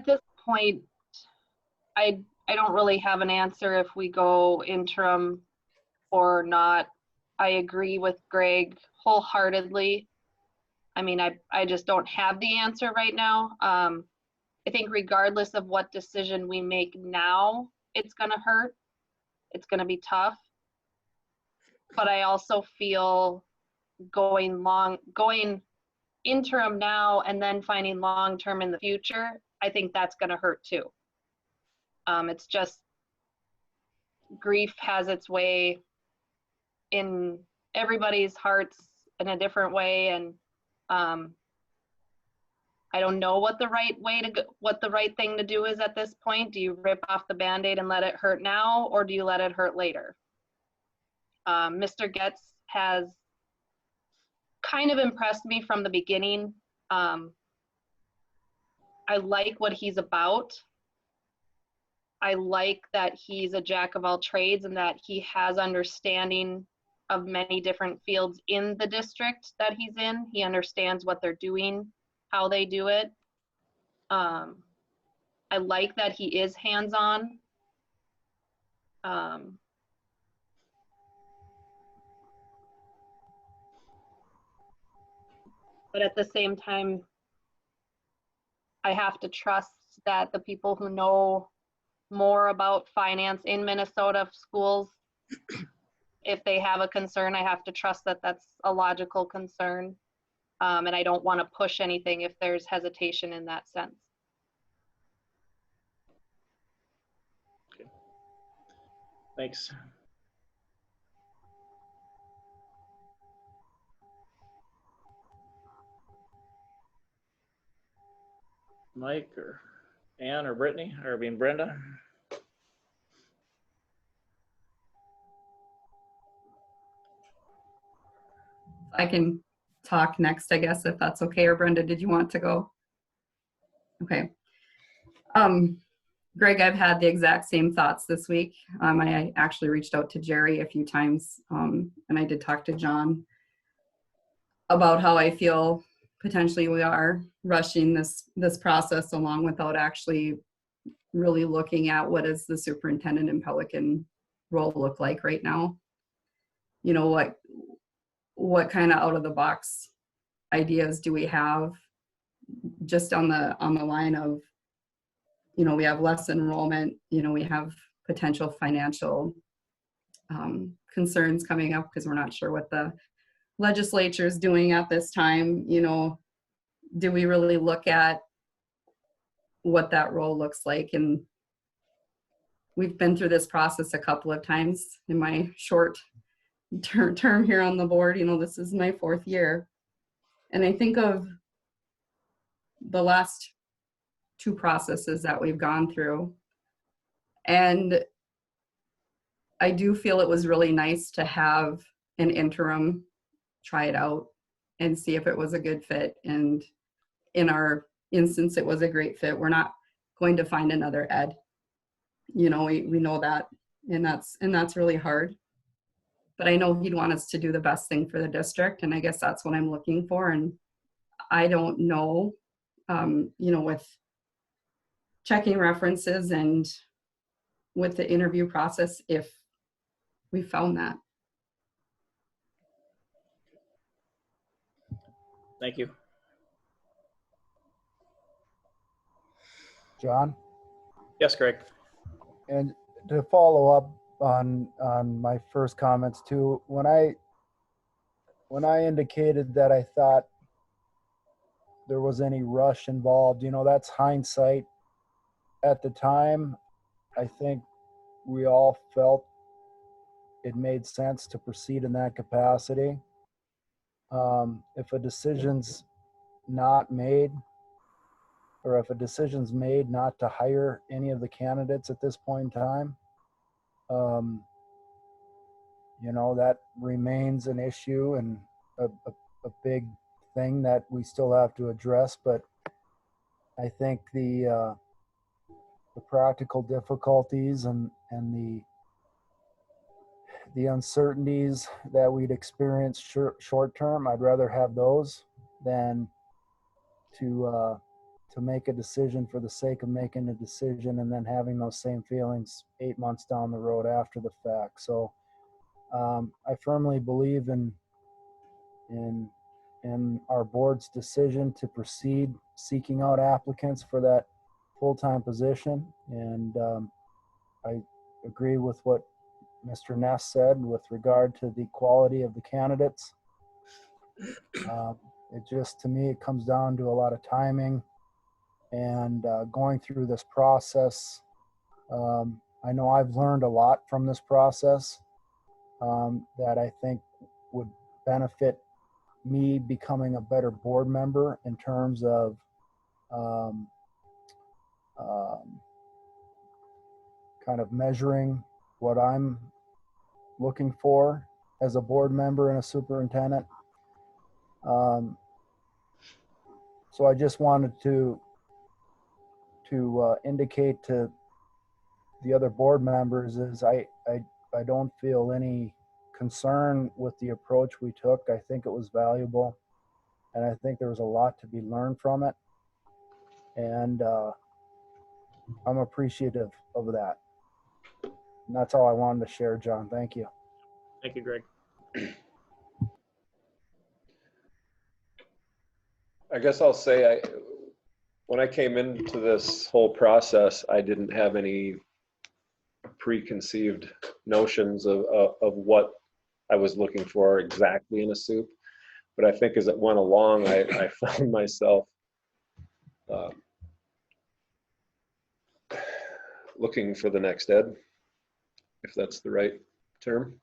Speaker 8: this point, I don't really have an answer if we go interim or not. I agree with Greg wholeheartedly. I mean, I just don't have the answer right now. I think regardless of what decision we make now, it's gonna hurt. It's gonna be tough. But I also feel going interim now and then finding long-term in the future, I think that's gonna hurt too. It's just grief has its way in everybody's hearts in a different way, and I don't know what the right thing to do is at this point. Do you rip off the Band-Aid and let it hurt now, or do you let it hurt later? Mr. Goetz has kind of impressed me from the beginning. I like what he's about. I like that he's a jack of all trades and that he has understanding of many different fields in the district that he's in. He understands what they're doing, how they do it. I like that he is hands-on. But at the same time, I have to trust that the people who know more about finance in Minnesota schools, if they have a concern, I have to trust that that's a logical concern. And I don't want to push anything if there's hesitation in that sense.
Speaker 1: Okay. Thanks. Mike or Ann or Brittany, or Brenda?
Speaker 2: I can talk next, I guess, if that's okay. Or Brenda, did you want to go? Okay. Greg, I've had the exact same thoughts this week. I actually reached out to Jerry a few times, and I did talk to John about how I feel potentially we are rushing this process along without actually really looking at what does the superintendent and Pelican role look like right now. You know, what kind of out of the box ideas do we have just on the line of, you know, we have less enrollment, you know, we have potential financial concerns coming up because we're not sure what the legislature is doing at this time. You know, do we really look at what that role looks like? And we've been through this process a couple of times in my short term here on the board. You know, this is my 4th year. And I think of the last 2 processes that we've gone through. And I do feel it was really nice to have an interim try it out and see if it was a good fit. And in our instance, it was a great fit. We're not going to find another Ed. You know, we know that, and that's really hard. But I know he'd want us to do the best thing for the district, and I guess that's what I'm looking for. And I don't know, you know, with checking references and with the interview process, if we found that.
Speaker 1: Thank you.
Speaker 9: John?
Speaker 1: Yes, Greg.
Speaker 9: And to follow up on my first comments too, when I indicated that I thought there was any rush involved, you know, that's hindsight. At the time, I think we all felt it made sense to proceed in that capacity. If a decision's not made, or if a decision's made not to hire any of the candidates at this point in time, you know, that remains an issue and a big thing that we still have to address. But I think the practical difficulties and the uncertainties that we'd experience short term, I'd rather have those than to make a decision for the sake of making a decision and then having those same feelings 8 months down the road after the fact. So I firmly believe in our board's decision to proceed seeking out applicants for that full-time position. And I agree with what Mr. Ness said with regard to the quality of the candidates. It just, to me, it comes down to a lot of timing and going through this process. I know I've learned a lot from this process that I think would benefit me becoming a better board member in terms of kind of measuring what I'm looking for as a board member and a superintendent. So I just wanted to indicate to the other board members is I don't feel any concern with the approach we took. I think it was valuable, and I think there was a lot to be learned from it. And I'm appreciative of that. And that's all I wanted to share, John. Thank you.
Speaker 1: Thank you, Greg.
Speaker 10: I guess I'll say when I came into this whole process, I didn't have any preconceived notions of what I was looking for exactly in a soup. But I think as it went along, I found myself looking for the next Ed, if that's the right term.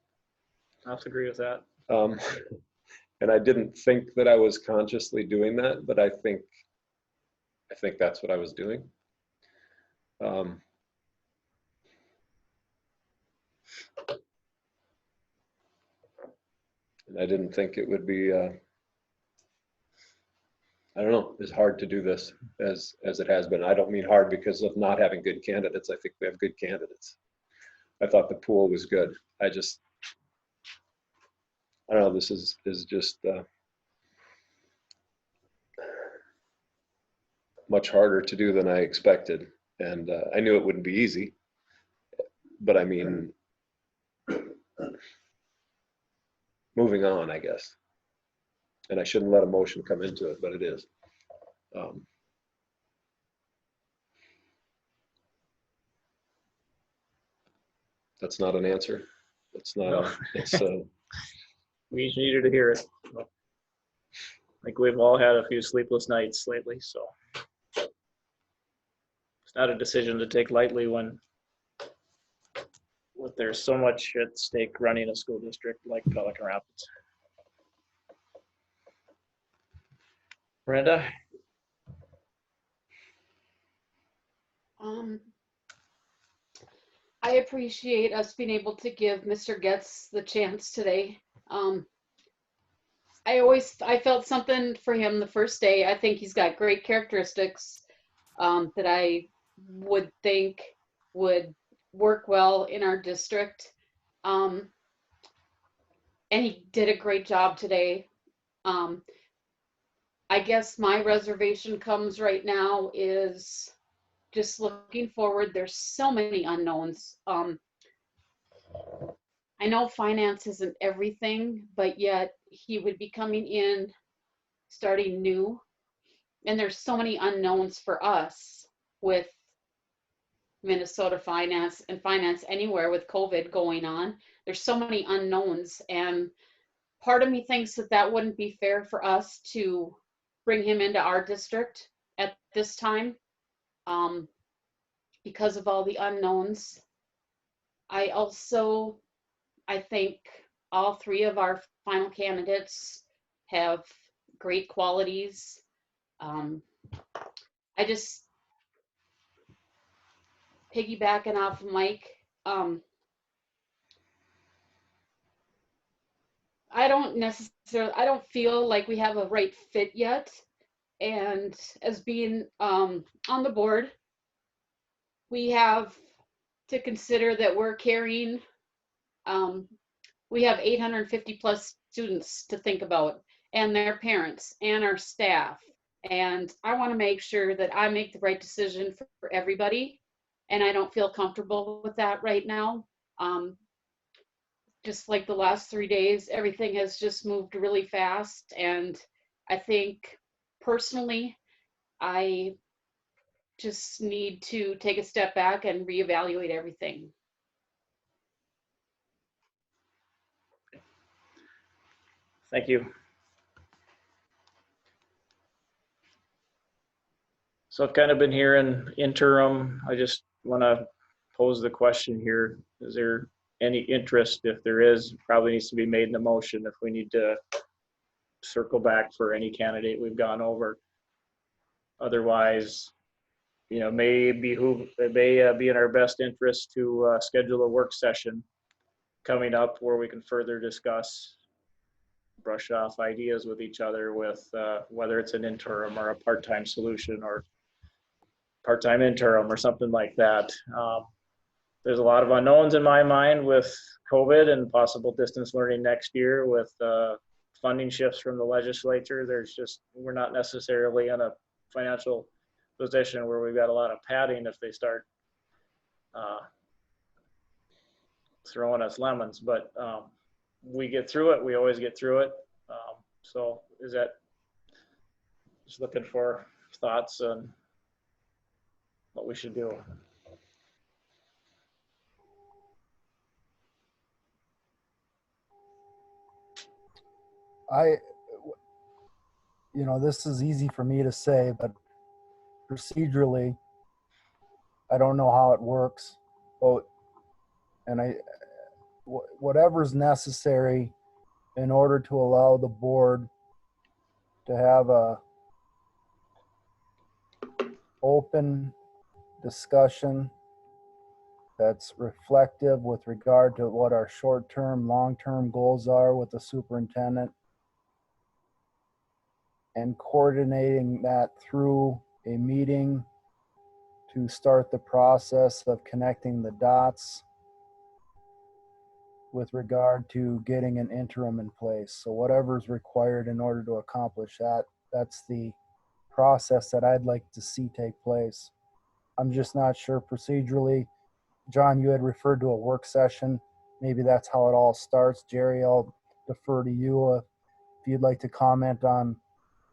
Speaker 1: I have to agree with that.
Speaker 10: And I didn't think that I was consciously doing that, but I think that's what I was doing. And I didn't think it would be, I don't know, as hard to do this as it has been. I don't mean hard because of not having good candidates. I think we have good candidates. I thought the pool was good. I don't know, this is just much harder to do than I expected. And I knew it wouldn't be easy, but I mean, moving on, I guess. And I shouldn't let emotion come into it, but it is. That's not an answer. It's not.
Speaker 1: No. We just needed to hear it. I think we've all had a few sleepless nights lately, so it's not a decision to take lightly when there's so much at stake running a school district like Pelican Rapids. Brenda?
Speaker 3: I appreciate us being able to give Mr. Goetz the chance today. I felt something for him the first day. I think he's got great characteristics that I would think would work well in our district. And he did a great job today. I guess my reservation comes right now is just looking forward. There's so many unknowns. I know finance isn't everything, but yet he would be coming in, starting new. And there's so many unknowns for us with Minnesota finance and finance anywhere with COVID going on. There's so many unknowns. And part of me thinks that that wouldn't be fair for us to bring him into our district at this time because of all the unknowns. I think all three of our final candidates have great qualities. I just, piggybacking off of Mike, I don't feel like we have a right fit yet. And as being on the board, we have to consider that we're carrying, we have 850 plus students to think about, and their parents and our staff. And I want to make sure that I make the right decision for everybody. And I don't feel comfortable with that right now. Just like the last 3 days, everything has just moved really fast. And I think personally, I just need to take a step back and reevaluate everything.
Speaker 1: Thank you. So I've kind of been here in interim. I just want to pose the question here. Is there any interest? If there is, probably needs to be made in the motion if we need to circle back for any candidate we've gone over. Otherwise, you know, it may be in our best interest to schedule a work session coming up where we can further discuss, brush off ideas with each other with whether it's an interim or a part-time solution or part-time interim or something like that. There's a lot of unknowns in my mind with COVID and possible distance learning next year with funding shifts from the legislature. We're not necessarily in a financial position where we've got a lot of padding if they start throwing us lemons, but we get through it. We always get through it. So is that just looking for thoughts on what we should do?
Speaker 9: You know, this is easy for me to say, but procedurally, I don't know how it works. And whatever's necessary in order to allow the board to have a open discussion that's reflective with regard to what our short-term, long-term goals are with the superintendent, and coordinating that through a meeting to start the process of connecting the dots with regard to getting an interim in place. So whatever's required in order to accomplish that, that's the process that I'd like to see take place. I'm just not sure procedurally. John, you had referred to a work session. Maybe that's how it all starts. Jerry, I'll defer to you if you'd like to comment on,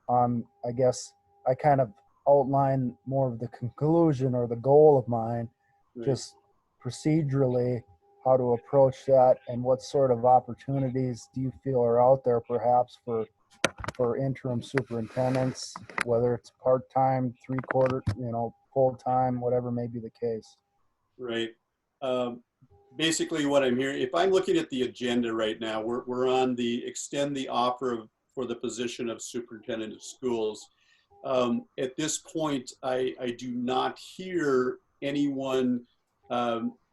Speaker 9: I guess, I kind of outlined more of the conclusion or the goal of mine,
Speaker 7: Right.
Speaker 9: just procedurally, how to approach that and what sort of opportunities do you feel are out there perhaps for interim superintendents, whether it's part-time, three-quarter, full-time, whatever may be the case.
Speaker 7: Right. Basically what I'm hearing, if I'm looking at the agenda right now, we're on the extend the offer for the position of superintendent of schools. At this point, I do not hear anyone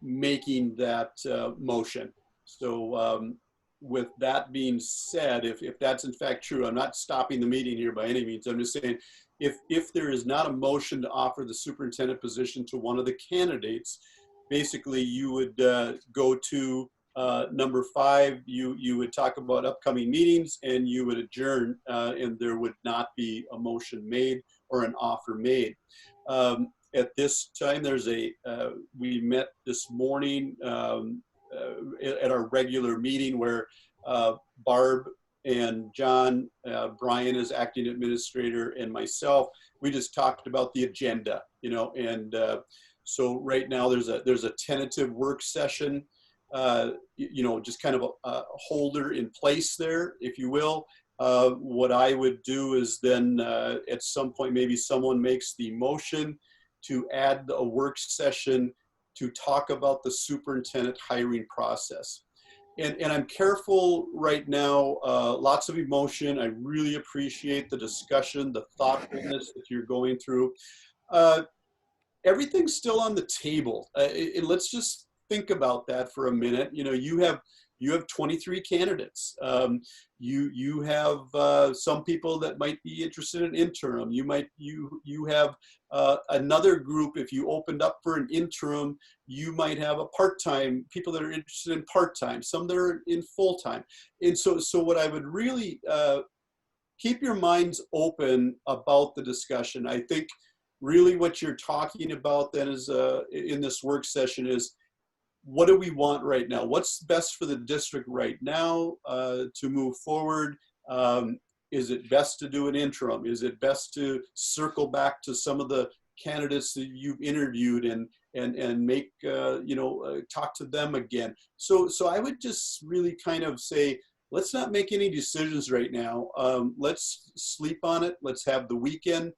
Speaker 7: making that motion. So with that being said, if that's in fact true, I'm not stopping the meeting here by any means. I'm just saying, if there is not a motion to offer the superintendent position to one of the candidates, basically you would go to number 5, you would talk about upcoming meetings and you would adjourn, and there would not be a motion made or an offer made. At this time, we met this morning at our regular meeting where Barb and John, Brian as acting administrator, and myself, we just talked about the agenda, and so right now there's a tentative work session, just kind of a holder in place there, if you will. What I would do is then at some point, maybe someone makes the motion to add a work session to talk about the superintendent hiring process. And I'm careful right now, lots of emotion. I really appreciate the discussion, the thoughtfulness that you're going through. Everything's still on the table. And let's just think about that for a minute. You have 23 candidates. You have some people that might be interested in interim. You have another group. If you opened up for an interim, you might have a part-time, people that are interested in part-time, some that are in full-time. And so what I would really keep your minds open about the discussion. I think really what you're talking about then is in this work session is, what do we want right now? What's best for the district right now to move forward? Is it best to do an interim? Is it best to circle back to some of the candidates that you've interviewed and make, talk to them again? So I would just really kind of say, let's not make any decisions right now. Let's sleep on it. Let's have the weekend.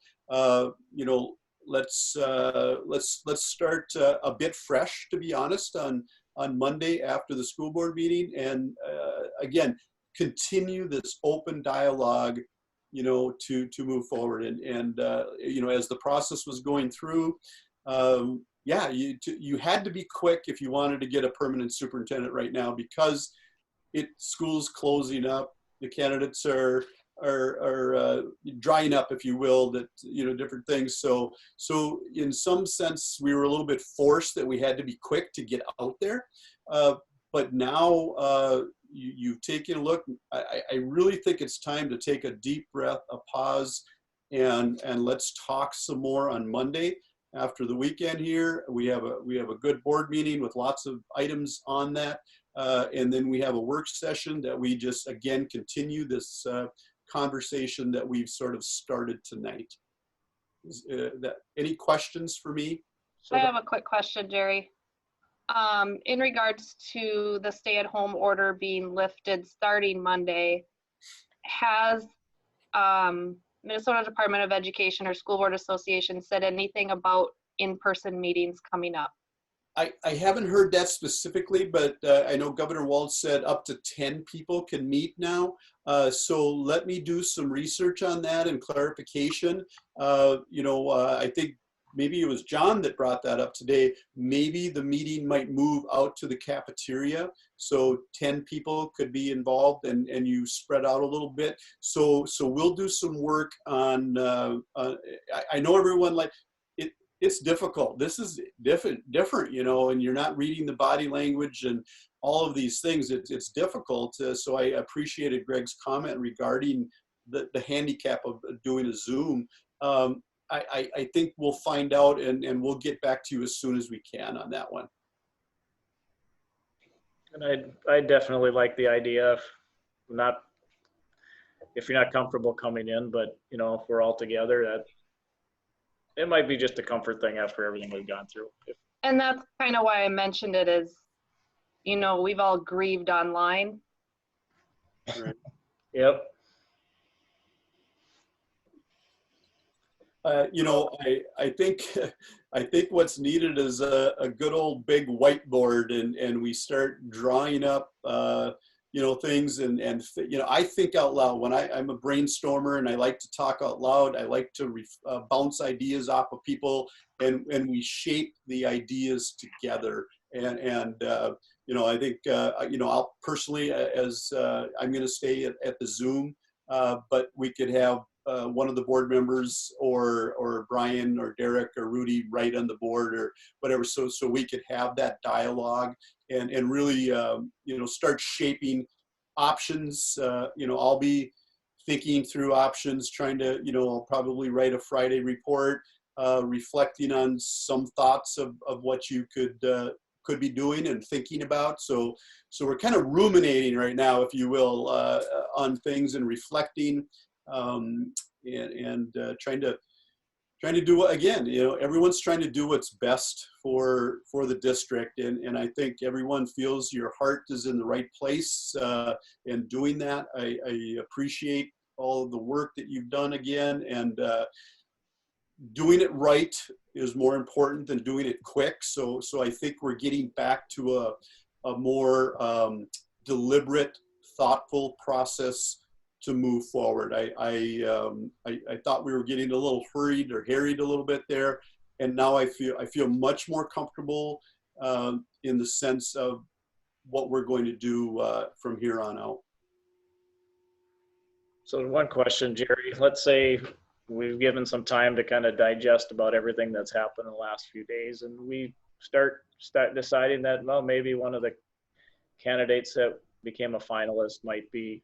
Speaker 7: Let's start a bit fresh, to be honest, on Monday after the school board meeting, and again, continue this open dialogue, to move forward. And as the process was going through, you had to be quick if you wanted to get a permanent superintendent right now, because school's closing up, the candidates are drying up, if you will, that different things. So in some sense, we were a little bit forced that we had to be quick to get out there. But now you've taken a look. I really think it's time to take a deep breath, a pause, and let's talk some more on Monday after the weekend here. We have a good board meeting with lots of items on that, and then we have a work session that we just again continue this conversation that we've sort of started tonight. Any questions for me?
Speaker 8: I have a quick question, Jerry. In regards to the stay-at-home order being lifted starting Monday, has Minnesota Department of Education or School Board Association said anything about in-person meetings coming up?
Speaker 7: I haven't heard that specifically, but I know Governor Walz said up to 10 people can meet now. So let me do some research on that and clarification. I think maybe it was John that brought that up today. Maybe the meeting might move out to the cafeteria, so 10 people could be involved, and you spread out a little bit. So we'll do some work on. I know everyone like it. It's difficult. This is different, you know, and you're not reading the body language and all of these things. It's difficult. So I appreciated Greg's comment regarding the handicap of doing a Zoom. I think we'll find out, and we'll get back to you as soon as we can on that one.
Speaker 1: And I definitely like the idea of if you're not comfortable coming in, but you know, if we're all together, that it might be just a comfort thing after everything we've gone through.
Speaker 8: And that's kind of why I mentioned it is, you know, we've all grieved online.
Speaker 7: Right.
Speaker 1: Yep.
Speaker 7: You know, I think what's needed is a good old big whiteboard, and we start drawing up, you know, things, and you know, I think out loud. When I'm a brainstormer, and I like to talk out loud. I like to bounce ideas off of people, and we shape the ideas together. And you know, I think you know, I'll personally, as I'm going to stay at the Zoom, but we could have one of the board members, or Brian or Derek or Rudy write on the board or whatever, so we could have that dialogue and really you know, start shaping options. You know, I'll be thinking through options, trying to, you know, I'll probably write a Friday report reflecting on some thoughts of what you could be doing and thinking about. So we're kind of ruminating right now, if you will, on things and reflecting, and trying to do, again, you know, everyone's trying to do what's best for the district, and I think everyone feels your heart is in the right place in doing that. I appreciate all of the work that you've done again, and doing it right is more important than doing it quick. So I think we're getting back to a more deliberate, thoughtful process to move forward. I thought we were getting a little hurried or harried a little bit there, and now I feel much more comfortable in the sense of what we're going to do from here on out.
Speaker 1: So one question, Jerry, let's say we've given some time to kind of digest about everything that's happened in the last few days, and we start deciding that, well, maybe one of the candidates that became a finalist might be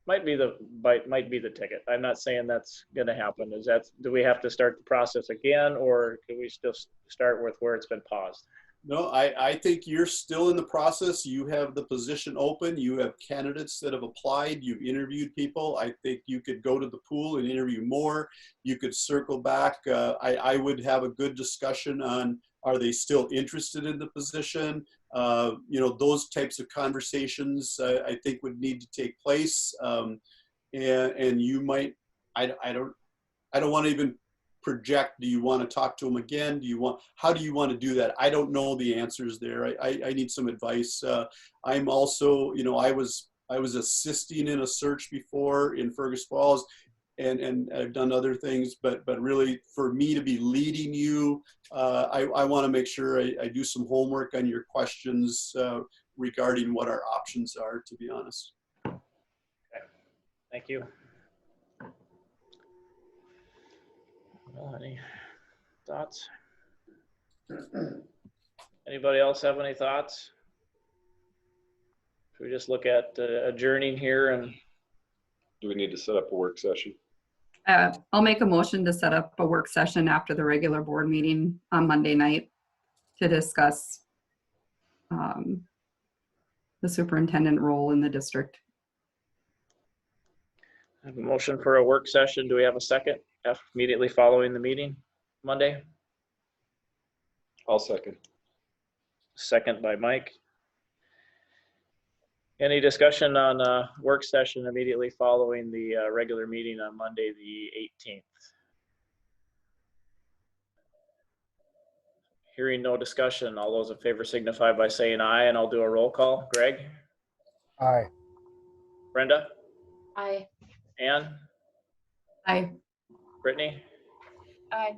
Speaker 1: the ticket. I'm not saying that's going to happen. Do we have to start the process again, or can we still start with where it's been paused?
Speaker 7: No, I think you're still in the process. You have the position open. You have candidates that have applied. You've interviewed people. I think you could go to the pool and interview more. You could circle back. I would have a good discussion on, are they still interested in the position? You know, those types of conversations I think would need to take place. And you might, I don't want to even project. Do you want to talk to them again? How do you want to do that? I don't know the answers there. I need some advice. I'm also, you know, I was assisting in a search before in Fergus Falls, and I've done other things, but really for me to be leading you, I want to make sure I do some homework on your questions regarding what our options are, to be honest.
Speaker 1: Okay. Thank you. Well, any thoughts? Anybody else have any thoughts? Should we just look at adjourning here? And
Speaker 10: do we need to set up a work session?
Speaker 2: I'll make a motion to set up a work session after the regular board meeting on Monday night to discuss the superintendent role in the district.
Speaker 1: I have a motion for a work session. Do we have a second immediately following the meeting Monday?
Speaker 10: I'll second.
Speaker 1: Second by Mike. Any discussion on a work session immediately following the regular meeting on Monday, the 18th? Hearing no discussion, all those in favor signify by saying aye, and I'll do a roll call. Greg?
Speaker 9: Aye.
Speaker 1: Brenda?
Speaker 3: Aye.
Speaker 1: Ann?
Speaker 2: Aye.
Speaker 1: Brittany?
Speaker 8: Aye.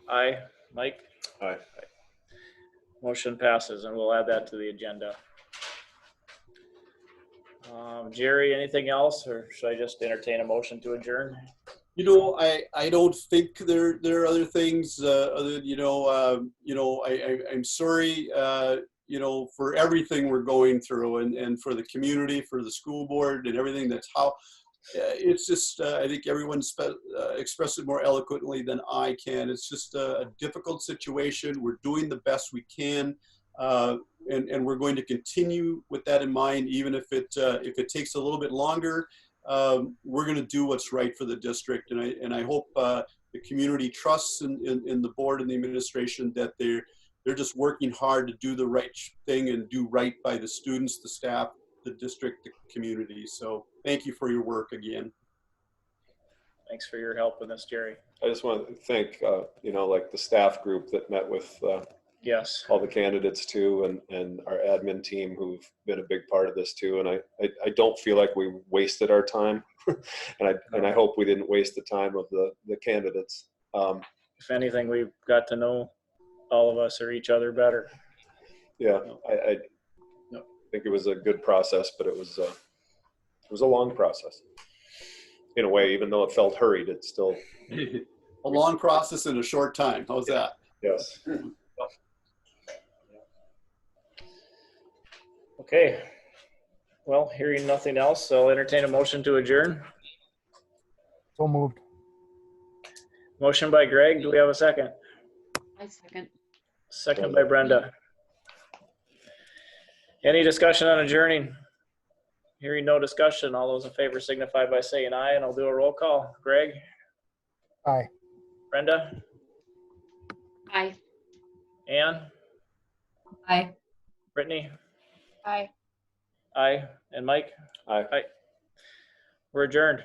Speaker 1: Aye. Mike?
Speaker 10: Aye.
Speaker 1: Motion passes, and we'll add that to the agenda. Jerry, anything else, or should I just entertain a motion to adjourn?
Speaker 7: You know, I don't think there are other things other than, I'm sorry, for everything we're going through and for the community, for the school board and everything. That's how it's just, I think everyone expressed it more eloquently than I can. It's just a difficult situation. We're doing the best we can. And we're going to continue with that in mind, even if it takes a little bit longer. We're going to do what's right for the district, and I hope the community trusts in the board and the administration that they're just working hard to do the right thing and do right by the students, the staff, the district, the community. So thank you for your work again.
Speaker 1: Thanks for your help with this, Jerry.
Speaker 10: I just want to thank, like the staff group that met with
Speaker 1: Yes.
Speaker 10: all the candidates too, and our admin team who've been a big part of this too. And I don't feel like we wasted our time, and I hope we didn't waste the time of the candidates.
Speaker 1: If anything, we've got to know all of us or each other better.
Speaker 10: Yeah, I think it was a good process, but it was a long process in a way. Even though it felt hurried, it's still
Speaker 7: a long process in a short time. How's that?
Speaker 10: Yes.
Speaker 1: Okay. Well, hearing nothing else, I'll entertain a motion to adjourn.
Speaker 9: So moved.
Speaker 1: Motion by Greg. Do we have a second?
Speaker 3: I second.
Speaker 1: Second by Brenda. Any discussion on adjourning? Hearing no discussion, all those in favor signify by saying aye, and I'll do a roll call. Greg?
Speaker 9: Aye.
Speaker 1: Brenda?
Speaker 3: Aye.
Speaker 1: Ann?
Speaker 2: Aye.
Speaker 1: Brittany?
Speaker 8: Aye.
Speaker 1: Aye. And Mike?
Speaker 10: Aye.
Speaker 1: Aye. We're adjourned.